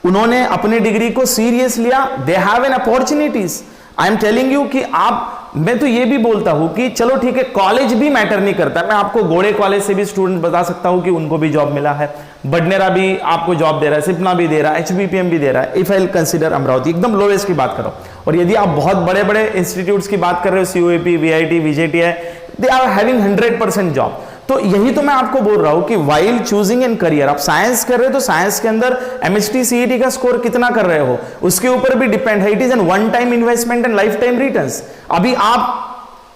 उन्होंने अपनी डिग्री को सीरियस लिया, they have an opportunities. I am telling you कि आप, मैं तो ये भी बोलता हूं कि चलो ठीक है, कॉलेज भी मैटर नहीं करता। मैं आपको गोड़े कॉलेज से भी स्टूडेंट बता सकता हूं कि उनको भी जॉब मिला है, बडनेरा भी आपको जॉब दे रहा है, सिपना भी दे रहा है, HBPM भी दे रहा है, इफ आई कंसीडर अमरावती, एकदम लोवेस्ट की बात करो। और यदि आप बहुत बड़े बड़े इंस्टीट्यूट्स की बात कर रहे हो, COAP, VIT, VJTI, they are having 100% job. तो यही तो मैं आपको बोल रहा हूं कि वाइल चूजिंग इन करियर, आप साइंस कर रहे हो तो साइंस के अंदर MST CET का स्कोर कितना कर रहे हो उसके ऊपर भी डिपेंड है। It is N one time investment and life time returns. अभी आप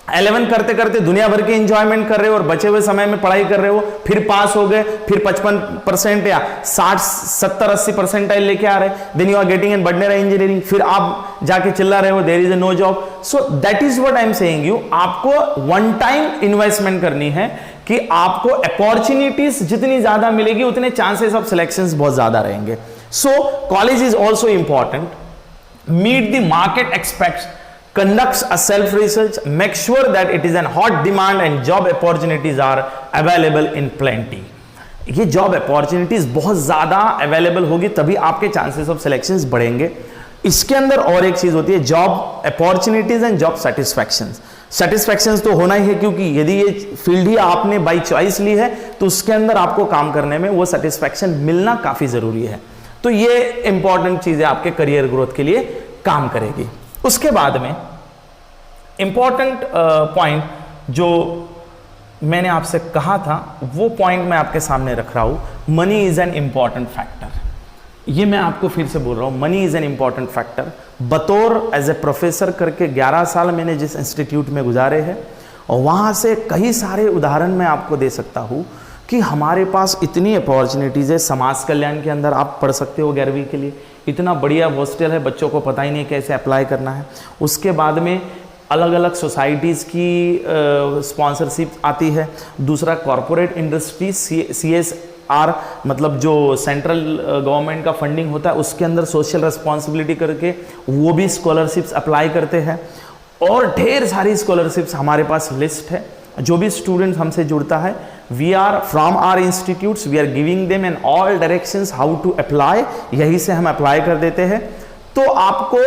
11 करते करते दुनिया भर के एंजॉयमेंट कर रहे हो और बचे हुए समय में पढ़ाई कर रहे हो, फिर पास हो गए, फिर 55% या 60, 70, 80% लेके आ रहे, then you are getting in Badnera engineering, फिर आप जाके चिल्ला रहे हो there is a no job. So that is what I am saying you, आपको वन टाइम इन्वेस्टमेंट करनी है कि आपको अपॉर्चुनिटीज जितनी ज्यादा मिलेगी उतने चांसेस ऑफ सिलेक्शंस बहुत ज्यादा रहेंगे। So college is also important, meet the market expects, conducts a self research, make sure that it is an hot demand and job opportunities are available in plenty। ये job opportunities बहुत ज्यादा available होगी तभी आपके chances of selections बढ़ेंगे। इसके अंदर और एक चीज होती है जॉब अपॉर्चुनिटीज एंड जॉब सेटिस्फैक्शंस। सेटिस्फैक्शंस तो होना ही है, क्योंकि यदि ये फील्ड ही आपने बाई चॉइस ली है तो उसके अंदर आपको काम करने में वो सेटिस्फैक्शन मिलना काफी जरूरी है। तो ये इंपॉर्टेंट चीजें आपके करियर ग्रोथ के लिए काम करेगी। उसके बाद में इंपॉर्टेंट पॉइंट जो मैंने आपसे कहा था वो पॉइंट मैं आपके सामने रख रहा हूं, money is an important factor. ये मैं आपको फिर से बोल रहा हूं, money is an important factor. बतौर एज ए प्रोफेसर करके 11 साल मैंने जिस इंस्टीट्यूट में गुजारे हैं और वहां से कई सारे उदाहरण मैं आपको दे सकता हूं कि हमारे पास इतनी अपॉर्चुनिटीज़ है। समाज कल्याण के अंदर आप पढ़ सकते हो 11वीं के लिए, इतना बढ़िया हॉस्टल है, बच्चों को पता ही नहीं कैसे अप्लाई करना है। उसके बाद में अलग अलग सोसाइटीज़ की स्पॉन्सरशिप आती है। दूसरा कॉरपोरेट इंडस्ट्री CSR, मतलब जो सेंट्रल गवर्नमेंट का फंडिंग होता है उसके अंदर सोशल रिस्पॉन्सिबिलिटी करके वो भी स्कॉलरशिप्स अप्लाई करते हैं। और ढेर सारी स्कॉलरशिप्स हमारे पास लिस्ट है। जो भी स्टूडेंट हमसे जुड़ता है, we are from our institutes, we are giving them in all directions how to apply, यही से हम अप्लाई कर देते हैं। तो आपको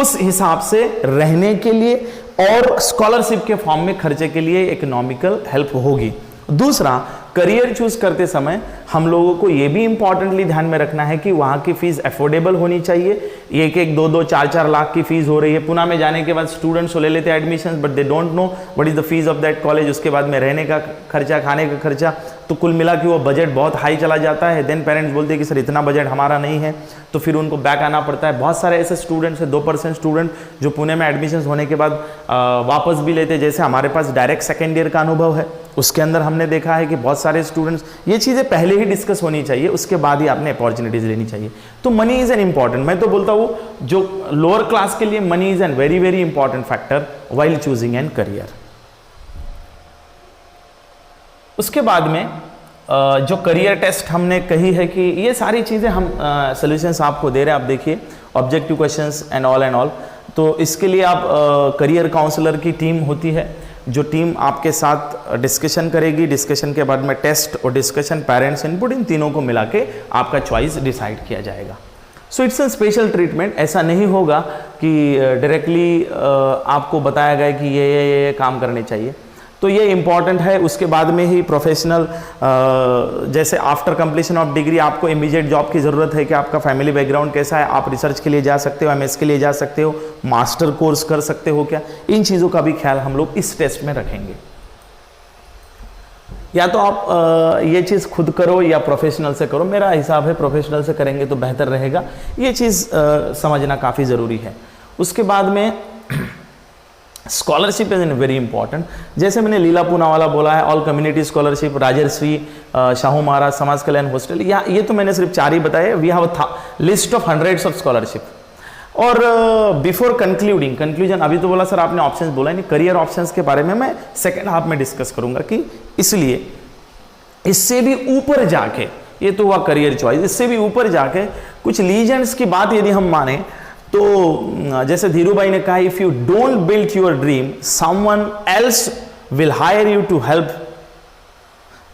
उस हिसाब से रहने के लिए और स्कॉलरशिप के फॉर्म में खर्चे के लिए इकोनॉमिकल हेल्प होगी। दूसरा, करियर चूज करते समय हम लोगों को ये भी इंपॉर्टेंटली ध्यान में रखना है कि वहाँ की फीस अफोर्डेबल होनी चाहिए। 1-1, 2-2, 4-4 लाख की फीस हो रही है। पुणे में जाने के बाद स्टूडेंट्स ले लेते हैं admission, but they don't know what is the fees of that college. उसके बाद में रहने का खर्चा, खाने का खर्चा, तो कुल मिला कि वो बजट बहुत हाई चला जाता है। देन पेरेंट्स बोलते हैं कि सर इतना बजट हमारा नहीं है, तो फिर उनको बैक आना पड़ता है। बहुत सारे ऐसे स्टूडेंट्स हैं, 2% स्टूडेंट जो पुणे में एडमिशन होने के बाद वापस भी लेते हैं। जैसे हमारे पास डायरेक्ट सेकेंड ईयर का अनुभव है, उसके अंदर हमने देखा है कि बहुत सारे स्टूडेंट्स, ये चीज़ें पहले ही डिस्कस होनी चाहिए, उसके बाद ही आपने अपॉर्चुनिटीज लेनी चाहिए। तो मनी इज एन इंपॉर्टेंट, मैं तो बोलता हूँ जो लोअर क्लास के लिए money is an very very important factor while choosing N career. उसके बाद में जो करियर टेस्ट हमने कही है कि ये सारी चीज़ें हम सॉल्यूशंस आपको दे रहे हैं। आप देखिए ऑब्जेक्टिव क्वेश्चंस एंड ऑल। तो इसके लिए आप करियर काउंसलर की टीम होती है, जो टीम आपके साथ डिस्कशन करेगी। डिस्कशन के बाद में टेस्ट और डिस्कशन, पेरेंट्स इनपुट, इन तीनों को मिला के आपका चॉइस डिसाइड किया जाएगा। So it's a special treatment. ऐसा नहीं होगा कि डायरेक्टली आपको बताया गया कि ये काम करने चाहिए। तो ये इंपॉर्टेंट है। उसके बाद में ही प्रोफेशनल, जैसे आफ्टर कंप्लीशन ऑफ डिग्री आपको इमीडिएट जॉब की ज़रूरत है कि आपका फैमिली बैकग्राउंड कैसा है, आप रिसर्च के लिए जा सकते हो, एमएस के लिए जा सकते हो, मास्टर कोर्स कर सकते हो क्या, इन चीज़ों का भी ख्याल हम लोग इस टेस्ट में रखेंगे। या तो आप ये चीज़ खुद करो या प्रोफेशनल से करो। मेरा हिसाब है प्रोफेशनल से करेंगे तो बेहतर रहेगा। ये चीज़ समझना काफ़ी ज़रूरी है। उसके बाद में स्कॉलरशिप इज वेरी इंपॉर्टेंट। जैसे मैंने लीला पूनावाला बोला है, ऑल कम्युनिटी स्कॉलरशिप, राजर्षि, शाहू महाराज समाज कल्याण हॉस्टल, या ये तो मैंने सिर्फ 4 ही बताए। We have a list of hundreds of scholarship. और बिफोर कंक्लूजन, अभी तो बोला सर आपने ऑप्शंस बोला नहीं, करियर ऑप्शंस के बारे में मैं सेकेंड हाफ में डिस्कस करूंगा कि इसलिए इससे भी ऊपर जाके, ये तो हुआ करियर चॉइस, इससे भी ऊपर जाके कुछ लीजेंड्स की बात यदि हम माने तो जैसे धीरू भाई ने कहा, if you don't build your dream someone else will hire you to help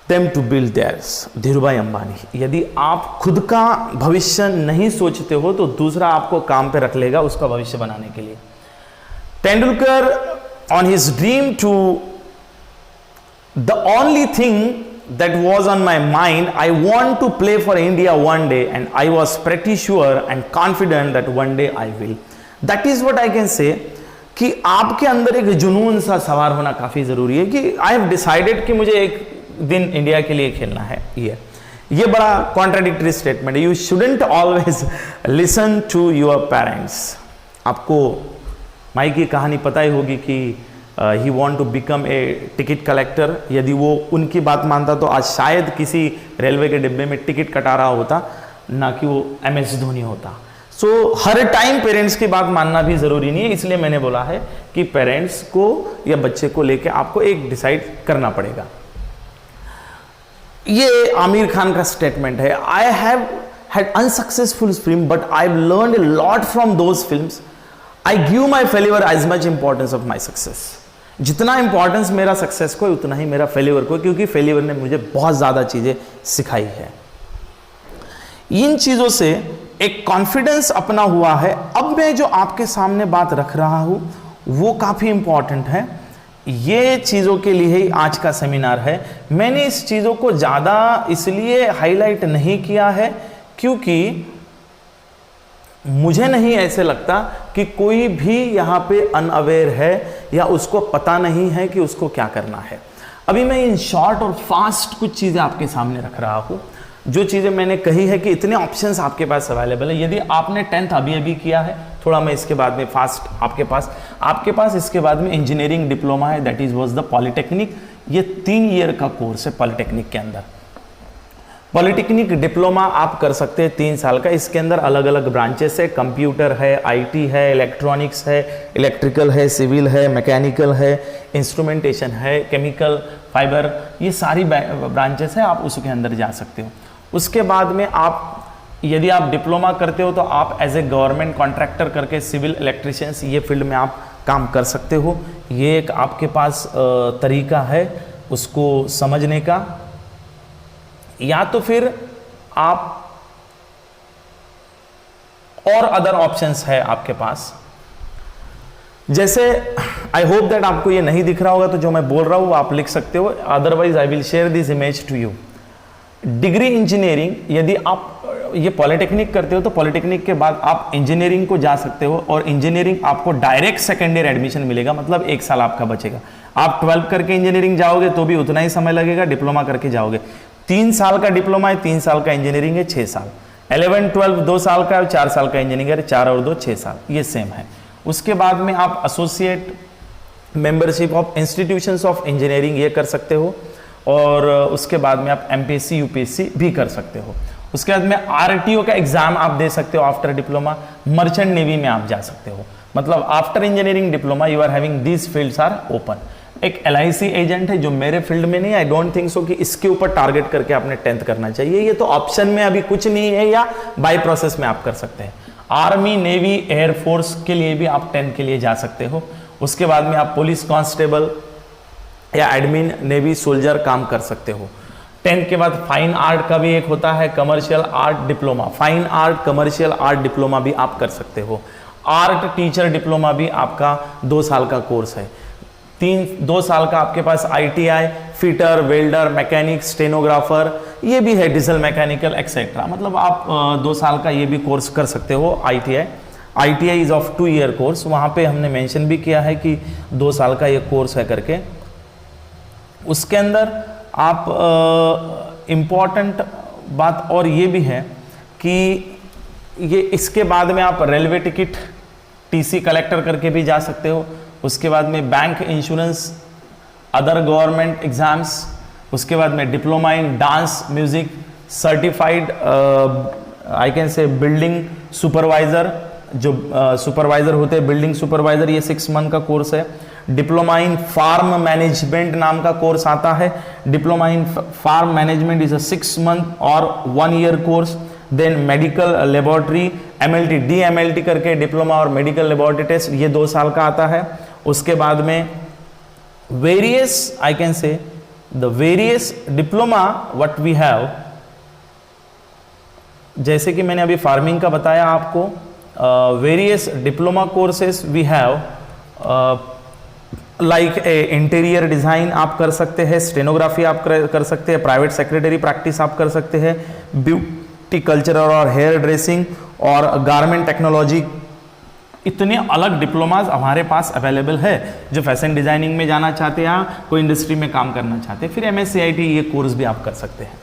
them to build theirs. Dhiru bhai Ambani, यदि आप खुद का भविष्य नहीं सोचते हो तो दूसरा आपको काम पे रख लेगा उसका भविष्य बनाने के लिए। Tendulkar on his dream to, the only thing that was on my mind, I want to play for India one day and I was pretty sure and confident that one day I will. That is what I can say कि आपके अंदर एक जुनून सा सवार होना काफ़ी ज़रूरी है कि I have decided कि मुझे एक दिन इंडिया के लिए खेलना है। ये बड़ा कॉन्ट्राडिक्टरी स्टेटमेंट है। You shouldn't always listen to your parents। आपको माई की कहानी पता ही होगी कि he want to become a ticket collector. यदि वो उनकी बात मानता तो आज शायद किसी रेलवे के डिब्बे में टिकट कटा रहा होता, ना कि वो MS धोनी होता। सो हर टाइम पेरेंट्स की बात मानना भी ज़रूरी नहीं है। इसलिए मैंने बोला है कि पेरेंट्स को या बच्चे को लेके आपको एक डिसाइड करना पड़ेगा। ये आमिर खान का स्टेटमेंट है, I have had unsuccessful film but I have learned a lot from those films. I give my failure as much importance of my success. जितना इंपॉर्टेंस मेरा सक्सेस को है उतना ही मेरा फेल्यूर को, क्योंकि फेल्यूर ने मुझे बहुत ज़्यादा चीज़ें सिखाई है। इन चीज़ों से एक कॉन्फिडेंस अपना हुआ है। अब मैं जो आपके सामने बात रख रहा हूँ वो काफ़ी इंपॉर्टेंट है। ये चीज़ों के लिए ही आज का सेमिनार है। मैंने इस चीज़ों को ज़्यादा इसलिए हाईलाइट नहीं किया है क्योंकि मुझे नहीं ऐसे लगता कि कोई भी यहाँ पे अनअवेयर है या उसको पता नहीं है कि उसको क्या करना है। अभी मैं इन शॉर्ट और फास्ट कुछ चीज़ें आपके सामने रख रहा हूँ। जो चीज़ें मैंने कही है कि इतने ऑप्शंस आपके पास अवेलेबल है। यदि आपने 10th अभी किया है, थोड़ा मैं इसके बाद में फास्ट आपके पास इसके बाद में इंजीनियरिंग डिप्लोमा है, that is was the polytechnic. ये 3 ईयर का कोर्स है पॉलिटेक्निक के अंदर। पॉलिटेक्निक डिप्लोमा आप कर सकते हैं 3 साल का। इसके अंदर अलग अलग ब्रांचेस है, कंप्यूटर है, IT है, इलेक्ट्रॉनिक्स है, इलेक्ट्रिकल है, सिविल है, मैकेनिकल है, इंस्ट्रूमेंटेशन है, केमिकल, फाइबर, ये सारी ब्रांचेस है, आप उसके अंदर जा सकते हो। उसके बाद में आप यदि आप डिप्लोमा करते हो तो आप एज ए गवर्नमेंट कॉन्ट्रैक्टर करके सिविल इलेक्ट्रिशियंस ये फील्ड में आप काम कर सकते हो। ये एक आपके पास तरीका है उसको समझने का। या तो फिर आप और अदर ऑप्शंस है आपके पास। जैसे आई होप दैट आपको ये नहीं दिख रहा होगा, तो जो मैं बोल रहा हूँ वो आप लिख सकते हो, otherwise I will share this image to you. Degree engineering, यदि आप ये पॉलिटेक्निक करते हो तो पॉलिटेक्निक के बाद आप इंजीनियरिंग को जा सकते हो, और इंजीनियरिंग आपको डायरेक्ट सेकेंड ईयर एडमिशन मिलेगा, मतलब 1 साल आपका बचेगा। आप 12 करके इंजीनियरिंग जाओगे तो भी उतना ही समय लगेगा, डिप्लोमा करके जाओगे 3 साल का डिप्लोमा है, 3 साल का इंजीनियरिंग है 6 साल, 11 12 2 साल का है, 4 साल का इंजीनियरिंग है, 4 और 2 6 साल, ये सेम है। उसके बाद में आप associate membership of institutions of engineering ये कर सकते हो, और उसके बाद में आप एमपीएससी यूपीएससी भी कर सकते हो। उसके बाद में आरटीओ का एग्जाम आप दे सकते हो आफ्टर डिप्लोमा। मर्चेंट नेवी में आप जा सकते हो, मतलब after engineering diploma you are having these fields are open. एक एलआईसी एजेंट है जो मेरे फील्ड में नहीं, आई डोंट थिंक सो कि इसके ऊपर टारगेट करके आपने 10th करना चाहिए, ये तो ऑप्शन में अभी कुछ नहीं है, या बाय प्रोसेस में आप कर सकते हैं। आर्मी नेवी एयरफोर्स के लिए भी आप 10 के लिए जा सकते हो। उसके बाद में आप पुलिस कांस्टेबल या एडमिन नेवी सोल्जर काम कर सकते हो। 10 के बाद फाइन आर्ट का भी एक होता है, commercial art diploma, fine art commercial art diploma भी आप कर सकते हो। आर्ट टीचर डिप्लोमा भी आपका 2 साल का कोर्स है। 2 साल का आपके पास ITI, fitter, welder, mechanic, stenographer, ये भी है, डीजल मैकेनिकल एक्सेट्रा, मतलब आप 2 साल का ये भी कोर्स कर सकते हो। ITI is of 2 year course, वहाँ पे हमने मेंशन भी किया है कि 2 साल का ये कोर्स है करके। उसके अंदर आप इम्पॉर्टेंट बात और ये भी है कि ये इसके बाद में आप रेलवे टिकट टीसी कलेक्टर करके भी जा सकते हो। उसके बाद में bank insurance, other government exams, उसके बाद में diploma in dance music, certified I can से बिल्डिंग सुपरवाइजर, जो सुपरवाइजर होते हैं बिल्डिंग सुपरवाइजर, ये 6 मंथ का कोर्स है। डिप्लोमा इन फार्म मैनेजमेंट नाम का कोर्स आता है। Diploma in farm management is a 6 month और 1 year course. Then medical laboratory MLT DMLT करके डिप्लोमा और मेडिकल लेबोरेटरी टेस्ट, ये 2 साल का आता है। उसके बाद में various I can say the various diploma what we have, जैसे कि मैंने अभी फार्मिंग का बताया आपको, various diploma courses we have like interior design आप कर सकते हैं, स्टेनोग्राफी आप कर सकते हैं, प्राइवेट सेक्रेटरी प्रैक्टिस आप कर सकते हैं, ब्यूटी कल्चरल और हेयर ड्रेसिंग और गारमेंट टेक्नोलॉजी। इतने अलग डिप्लोमाज हमारे पास अवेलेबल है। जो फैशन डिजाइनिंग में जाना चाहते हैं, कोई इंडस्ट्री में काम करना चाहते हैं, फिर MSCIT ये कोर्स भी आप कर सकते हैं।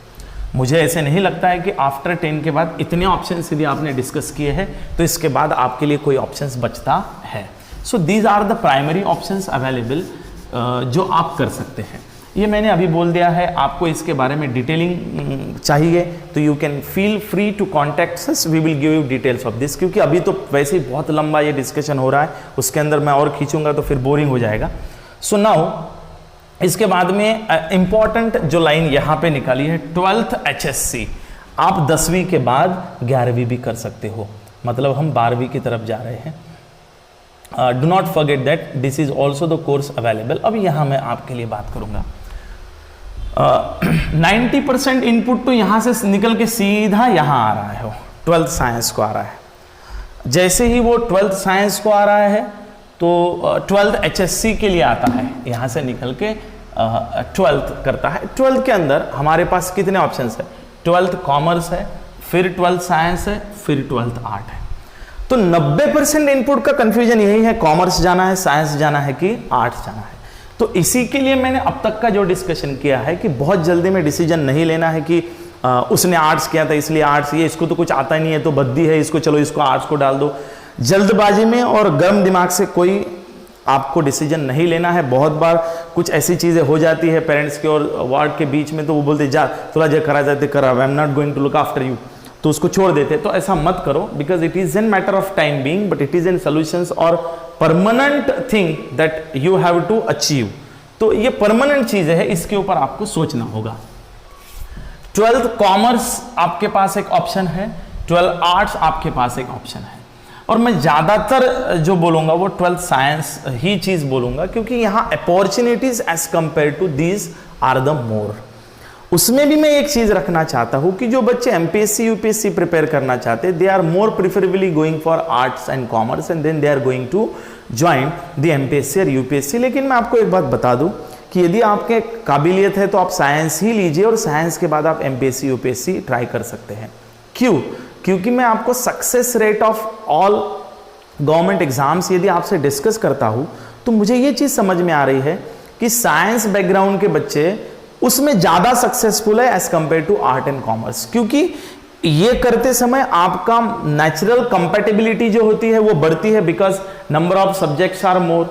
मुझे ऐसे नहीं लगता है कि आफ्टर 10 के बाद इतने ऑप्शंस यदि आपने डिस्कस किए हैं तो इसके बाद आपके लिए कोई ऑप्शंस बचता है। So these are the primary options available जो आप कर सकते हैं। ये मैंने अभी बोल दिया है। आपको इसके बारे में डिटेलिंग चाहिए तो you can feel free to contact us, we will give you details of this, क्योंकि अभी तो वैसे ही बहुत लंबा ये डिस्कशन हो रहा है, उसके अंदर मैं और खींचूंगा तो फिर बोरिंग हो जाएगा। सो नाउ इसके बाद में इंपॉर्टेंट जो लाइन यहाँ पे निकाली है, 12th HSC। आप 10वीं के बाद 11वीं भी कर सकते हो, मतलब हम 12वीं की तरफ जा रहे हैं। Do not forget that this is also the course available. अब यहाँ मैं आपके लिए बात करूंगा। 90% इनपुट तो यहाँ से निकल के सीधा यहाँ आ रहा है, 12th साइंस को आ रहा है। जैसे ही वो 12th साइंस को आ रहा है तो 12th HSC के लिए आता है, यहाँ से निकल के 12th करता है। 12th के अंदर हमारे पास कितने ऑप्शंस है? 12th कॉमर्स है, फिर 12th साइंस है, फिर 12th आर्ट है। तो 90% इनपुट का कंफ्यूजन यही है, कॉमर्स जाना है, साइंस जाना है कि आर्ट्स जाना है। तो इसी के लिए मैंने अब तक का जो डिस्कशन किया है कि बहुत जल्दी में डिसीजन नहीं लेना है कि उसने आर्ट्स किया था इसलिए आर्ट्स, ये इसको तो कुछ आता ही नहीं है तो बद्दी है, इसको चलो इसको आर्ट्स को डाल दो। जल्दबाजी में और गर्म दिमाग से कोई आपको डिसीजन नहीं लेना है। बहुत बार कुछ ऐसी चीज़ें हो जाती है पेरेंट्स के और वार्ड के बीच में, तो वो बोलते जा थोड़ा जो करा जाते करा, I am not going to look after you, तो उसको छोड़ देते। तो ऐसा मत करो, because it is an matter of time being, but it is an solutions और permanent thing that you have to achieve. तो ये परमानेंट चीज़ है, इसके ऊपर आपको सोचना होगा। 12th कॉमर्स आपके पास एक ऑप्शन है, 12th आर्ट्स आपके पास एक ऑप्शन है, और मैं ज़्यादातर जो बोलूँगा वो 12th साइंस ही चीज़ बोलूँगा, क्योंकि यहाँ opportunities as compare to these are the more. उसमें भी मैं एक चीज रखना चाहता हूं कि जो बच्चे एमपीएससी यूपीएससी प्रिपेयर करना चाहते हैं, they are more preferably going for arts and commerce and then they are going to join the MPSC और यूपीएससी। लेकिन मैं आपको एक बात बता दूं कि यदि आपके काबिलियत है तो आप साइंस ही लीजिए और साइंस के बाद आप एमपीएससी यूपीएससी ट्राई कर सकते हैं। क्यों? क्योंकि मैं आपको success rate of all government exams यदि आपसे डिस्कस करता हूं तो मुझे ये चीज समझ में आ रही है कि साइंस बैकग्राउंड के बच्चे उसमें ज्यादा सक्सेसफुल है as compare to art and commerce, क्योंकि ये करते समय आपका नेचुरल कंपैटिबिलिटी जो होती है वो बढ़ती है, because number of subjects are more,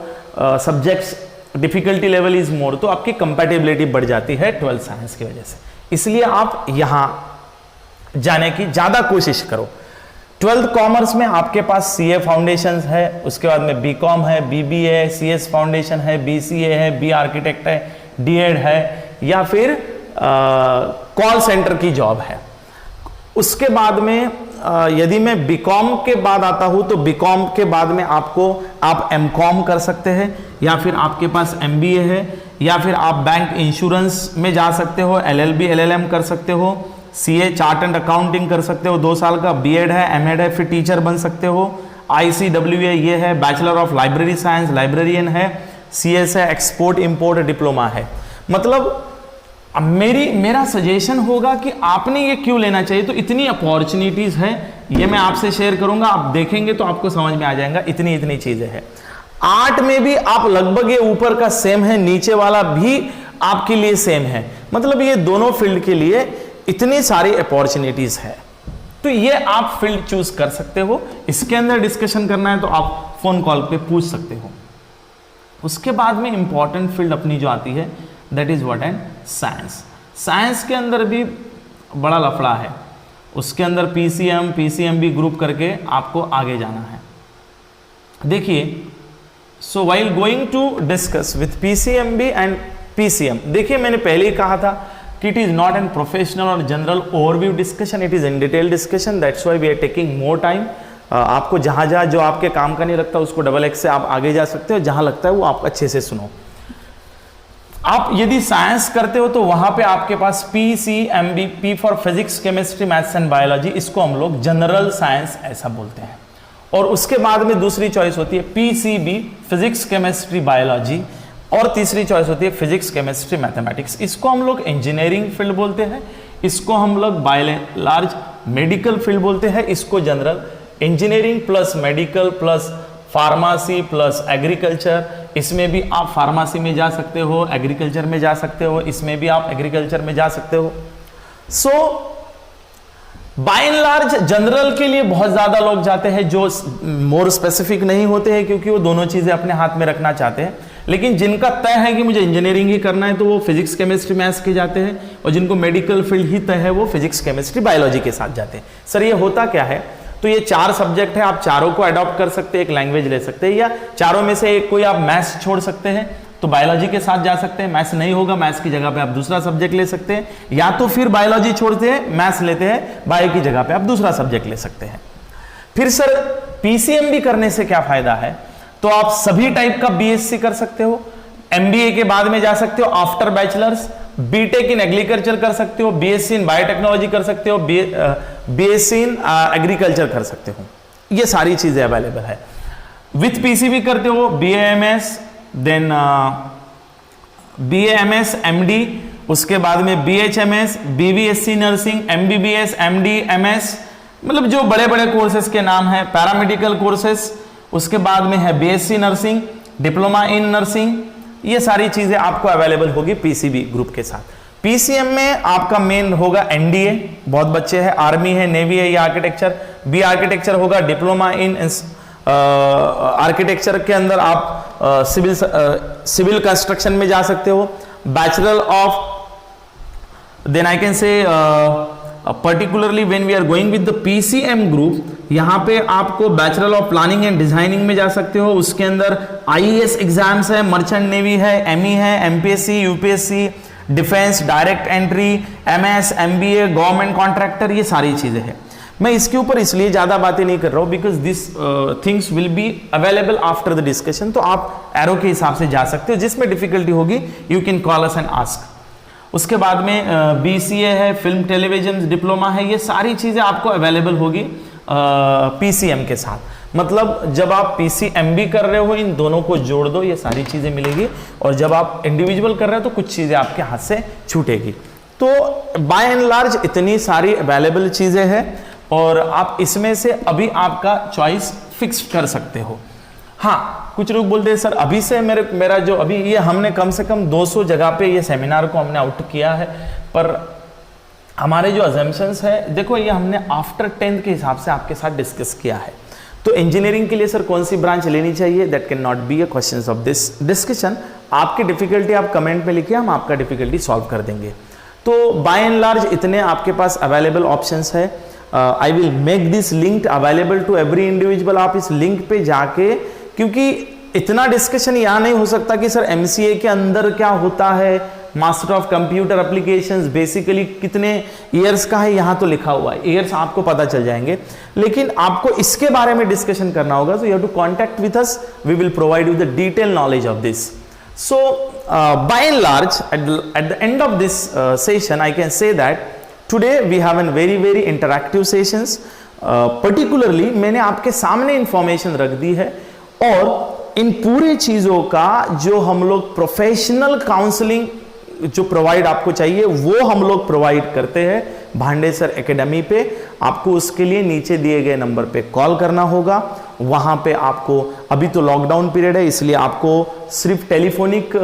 subjects difficulty level is more, तो आपकी कंपैटिबिलिटी बढ़ जाती है 12 साइंस की वजह से। इसलिए आप यहां जाने की ज्यादा कोशिश करो। 12th कॉमर्स में आपके पास सीए फाउंडेशन है, उसके बाद में बीकॉम है, बीबीए है, सीएस फाउंडेशन है, बीसीए है, बी आर्किटेक्ट है, डीएड है, या फिर कॉल सेंटर की जॉब है। उसके बाद में यदि मैं बीकॉम के बाद आता हूं तो बीकॉम के बाद में आप एमकॉम कर सकते हैं, या फिर आपके पास एमबीए है, या फिर आप बैंक इंश्योरेंस में जा सकते हो, एलएलबी एलएलएम कर सकते हो, सीए चार्ट एंड अकाउंटिंग कर सकते हो 2 साल का, बीएड है, एमएड है, फिर टीचर बन सकते हो, आईसीडब्ल्यूए ये है, bachelor of library science librarian है, सीएस है, एक्सपोर्ट इंपोर्ट डिप्लोमा है। मतलब मेरा सजेशन होगा कि आपने ये क्यों लेना चाहिए, तो इतनी अपॉर्चुनिटीज है, ये मैं आपसे शेयर करूंगा, आप देखेंगे तो आपको समझ में आ जाएगा, इतनी चीजें हैं। आर्ट में भी आप लगभग ये ऊपर का सेम है, नीचे वाला भी आपके लिए सेम है, मतलब ये दोनों फील्ड के लिए इतनी सारी अपॉर्चुनिटीज है, तो ये आप फील्ड चूज कर सकते हो। इसके अंदर डिस्कशन करना है तो आप फोन कॉल पे पूछ सकते हो। उसके बाद में इंपॉर्टेंट फील्ड अपनी जो आती है that is what and science. Science के अंदर भी बड़ा लफड़ा है, उसके अंदर पीसीएम भी ग्रुप करके आपको आगे जाना है। देखिए, so while going to discuss with PCMB and PCM, देखिए मैंने पहले ही कहा था कि it is not an professional और general overview discussion, it is in detail discussion, that's why we are taking more time. आपको जहां जहां जो आपके काम का नहीं लगता उसको डबल एक्स से आप आगे जा सकते हो, जहां लगता है वो आप अच्छे से सुनो। आप यदि साइंस करते हो तो वहां पे आपके पास PCMB, P for physics chemistry maths and biology, इसको हम लोग जनरल साइंस ऐसा बोलते हैं। और उसके बाद में दूसरी चॉइस होती है पीसीबी, फिजिक्स केमिस्ट्री बायोलॉजी, और तीसरी चॉइस होती है फिजिक्स केमिस्ट्री मैथमेटिक्स, इसको हम लोग इंजीनियरिंग फील्ड बोलते हैं, इसको हम लोग बाय लार्ज मेडिकल फील्ड बोलते हैं, इसको general. Engineering plus medical plus pharmacy plus agriculture, इसमें भी आप फार्मेसी में जा सकते हो, एग्रीकल्चर में जा सकते हो, इसमें भी आप एग्रीकल्चर में जा सकते हो। सो बाय एंड लार्ज जनरल के लिए बहुत ज्यादा लोग जाते हैं जो मोर स्पेसिफिक नहीं होते हैं, क्योंकि वो दोनों चीजें अपने हाथ में रखना चाहते हैं। लेकिन जिनका तय है कि मुझे इंजीनियरिंग ही करना है तो वो फिजिक्स केमिस्ट्री मैथ्स के जाते हैं, और जिनको मेडिकल फील्ड ही तय है वो फिजिक्स केमिस्ट्री बायोलॉजी के साथ जाते हैं। सर ये होता क्या है? तो ये 4 सब्जेक्ट है, आप चारों को अडॉप्ट कर सकते हैं, एक लैंग्वेज ले सकते हैं, या चारों में से एक कोई आप मैथ्स छोड़ सकते हैं तो बायोलॉजी के साथ जा सकते हैं, मैथ्स नहीं होगा मैथ्स की जगह पे आप दूसरा सब्जेक्ट ले सकते हैं, या तो फिर बायोलॉजी छोड़ते हैं मैथ्स लेते हैं, बायो की जगह पे आप दूसरा सब्जेक्ट ले सकते हैं। फिर सर पीसीएमबी करने से क्या फायदा है? तो आप सभी टाइप का बीएससी कर सकते हो, एमबीए के बाद में जा सकते हो after bachelors, BTech in agriculture कर सकते हो, बीएससी इन बायोटेक्नोलॉजी कर सकते हो, बीएससी इन एग्रीकल्चर कर सकते हो, ये सारी चीजें अवेलेबल है। विथ पीसीबी करते हो बीएएमएस, देन बीएएमएस एमडी, उसके बाद में BHMS, BVSc nursing, MBBS, MD, MS, मतलब जो बड़े बड़े कोर्सेज के नाम है, पैरामेडिकल कोर्सेज, उसके बाद में है BSc nursing, diploma in nursing, ये सारी चीजें आपको अवेलेबल होगी पीसीबी ग्रुप के साथ। पीसीएम में आपका मेन होगा एनडीए, बहुत बच्चे हैं, आर्मी है, नेवी है, या आर्किटेक्चर। बी आर्किटेक्चर होगा, डिप्लोमा इन आर्किटेक्चर के अंदर आप सिविल कंस्ट्रक्शन में जा सकते हो। Bachelor of, then I can say particularly when we are going with the PCM group, यहां पे आपको bachelor of planning and designing में जा सकते हो, उसके अंदर आईएएस एग्जाम्स है, मर्चेंट नेवी है, एमई है, MPSC, UPSC, defence, direct entry, MS, MBA, government contractor, ये सारी चीजें हैं। मैं इसके ऊपर इसलिए ज्यादा बातें नहीं कर रहा हूं because this things will be available after the discussion, तो आप एरो के हिसाब से जा सकते हो, जिसमें डिफिकल्टी होगी you can call us and ask. उसके बाद में BCA है, फिल्म टेलीविजन डिप्लोमा है, ये सारी चीज़ें आपको अवेलेबल होगी PCM के साथ। मतलब जब आप PCMB कर रहे हो इन दोनों को जोड़ दो, ये सारी चीज़ें मिलेगी, और जब आप इंडिविजुअल कर रहे हो तो कुछ चीज़ें आपके हाथ से छूटेगी। तो बाय एंड लार्ज इतनी सारी अवेलेबल चीज़ें हैं और आप इसमें से अभी आपका चॉइस फिक्स कर सकते हो। हाँ, कुछ लोग बोलते हैं सर अभी से मेरा जो अभी ये हमने कम से कम 200 जगह पे ये सेमिनार को हमने आउट किया है, पर हमारे जो अजम्पशंस है देखो ये हमने आफ्टर 10th के हिसाब से आपके साथ डिस्कस किया है। तो इंजीनियरिंग के लिए सर कौन सी ब्रांच लेनी चाहिए, that can not be a question of this discussion. आपकी डिफिकल्टी आप कमेंट में लिखिए, हम आपका डिफिकल्टी सॉल्व कर देंगे। तो बाय एंड लार्ज इतने आपके पास अवेलेबल ऑप्शंस है। I will make this link available to every individual. आप इस लिंक पे जाके, क्योंकि इतना डिस्कशन यहाँ नहीं हो सकता कि सर MCA के अंदर क्या होता है, master of computer applications basically कितने ईयर्स का है, यहाँ तो लिखा हुआ है, ईयर्स आपको पता चल जाएंगे, लेकिन आपको इसके बारे में डिस्कशन करना होगा। So you have to contact with us, we will provide you the detail knowledge of this. So by and large at the end of this session I can say that today we have a very interactive sessions। particularly मैंने आपके सामने information रख दी है और इन पूरी चीज़ों का जो हम लोग प्रोफेशनल काउंसलिंग जो प्रोवाइड आपको चाहिए वो हम लोग प्रोवाइड करते हैं भांडेसर एकेडमी पे। आपको उसके लिए नीचे दिए गए नंबर पे कॉल करना होगा। वहाँ पे आपको, अभी तो लॉकडाउन पीरियड है इसलिए आपको सिर्फ टेलीफोनिक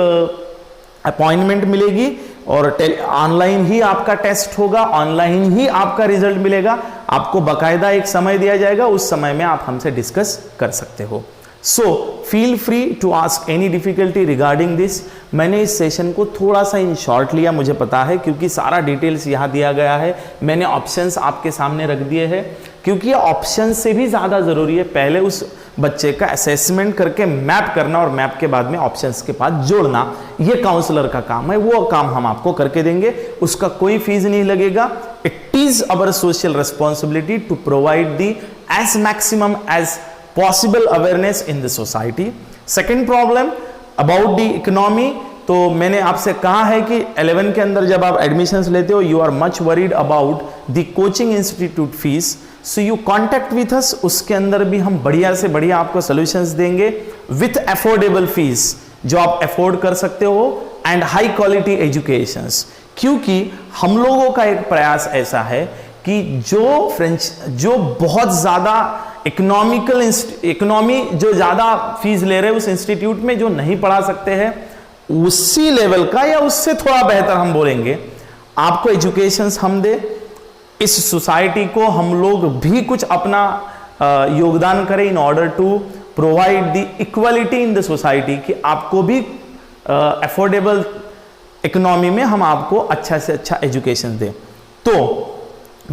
अपॉइंटमेंट मिलेगी और ऑनलाइन ही आपका टेस्ट होगा, ऑनलाइन ही आपका रिजल्ट मिलेगा। आपको बाकायदा एक समय दिया जाएगा, उस समय में आप हमसे डिस्कस कर सकते हो। So feel free to ask any difficulty regarding this. मैंने इस सेशन को थोड़ा सा इन शॉर्ट लिया, मुझे पता है, क्योंकि सारा डिटेल्स यहाँ दिया गया है। मैंने ऑप्शंस आपके सामने रख दिए हैं, क्योंकि ये ऑप्शन से भी ज़्यादा ज़रूरी है पहले उस बच्चे का असेसमेंट करके मैप करना और मैप के बाद में ऑप्शंस के पास जोड़ना। ये काउंसलर का काम है, वो काम हम आपको करके देंगे, उसका कोई फीस नहीं लगेगा। It is our social responsibility to provide the as maximum as possible awareness in the society। second problem about the economy, तो मैंने आपसे कहा है कि 11 के अंदर जब आप एडमिशन्स लेते हो you are much worried about the coaching institute fees, so you contact with us. उसके अंदर भी हम बढ़िया से बढ़िया आपको सोल्यूशंस देंगे विथ अफोर्डेबल फीस जो आप अफोर्ड कर सकते हो एंड हाई क्वालिटी एजुकेशंस। क्योंकि हम लोगों का एक प्रयास ऐसा है कि जो बहुत ज़्यादा इकोनॉमी जो ज़्यादा फीस ले रहे हैं उस इंस्टीट्यूट में जो नहीं पढ़ा सकते हैं, उसी लेवल का या उससे थोड़ा बेहतर हम बोलेंगे आपको एजुकेशंस हम दे। इस सोसाइटी को हम लोग भी कुछ अपना योगदान करें in order to provide the equality in the society, कि आपको भी अफोर्डेबल इकोनॉमी में हम आपको अच्छा से अच्छा एजुकेशन दें। तो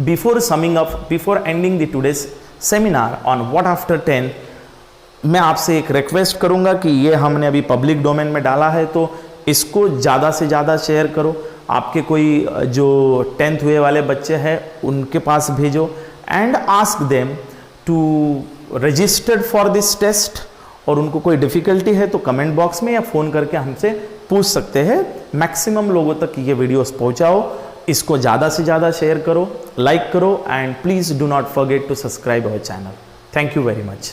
before summing up, before ending the today's seminar on what after 10, मैं आपसे एक रिक्वेस्ट करूंगा कि ये हमने अभी पब्लिक डोमेन में डाला है तो इसको ज़्यादा से ज़्यादा शेयर करो। आपके कोई जो 10th हुए वाले बच्चे हैं उनके पास भेजो and ask them to registered for this test. और उनको कोई डिफ़िकल्टी है तो कमेंट बॉक्स में या फ़ोन करके हमसे पूछ सकते हैं। मैक्सिमम लोगों तक ये वीडियोस पहुंचाओ, इसको ज़्यादा से ज़्यादा शेयर करो, लाइक करो and please do not forget to subscribe our channel. Thank you very much.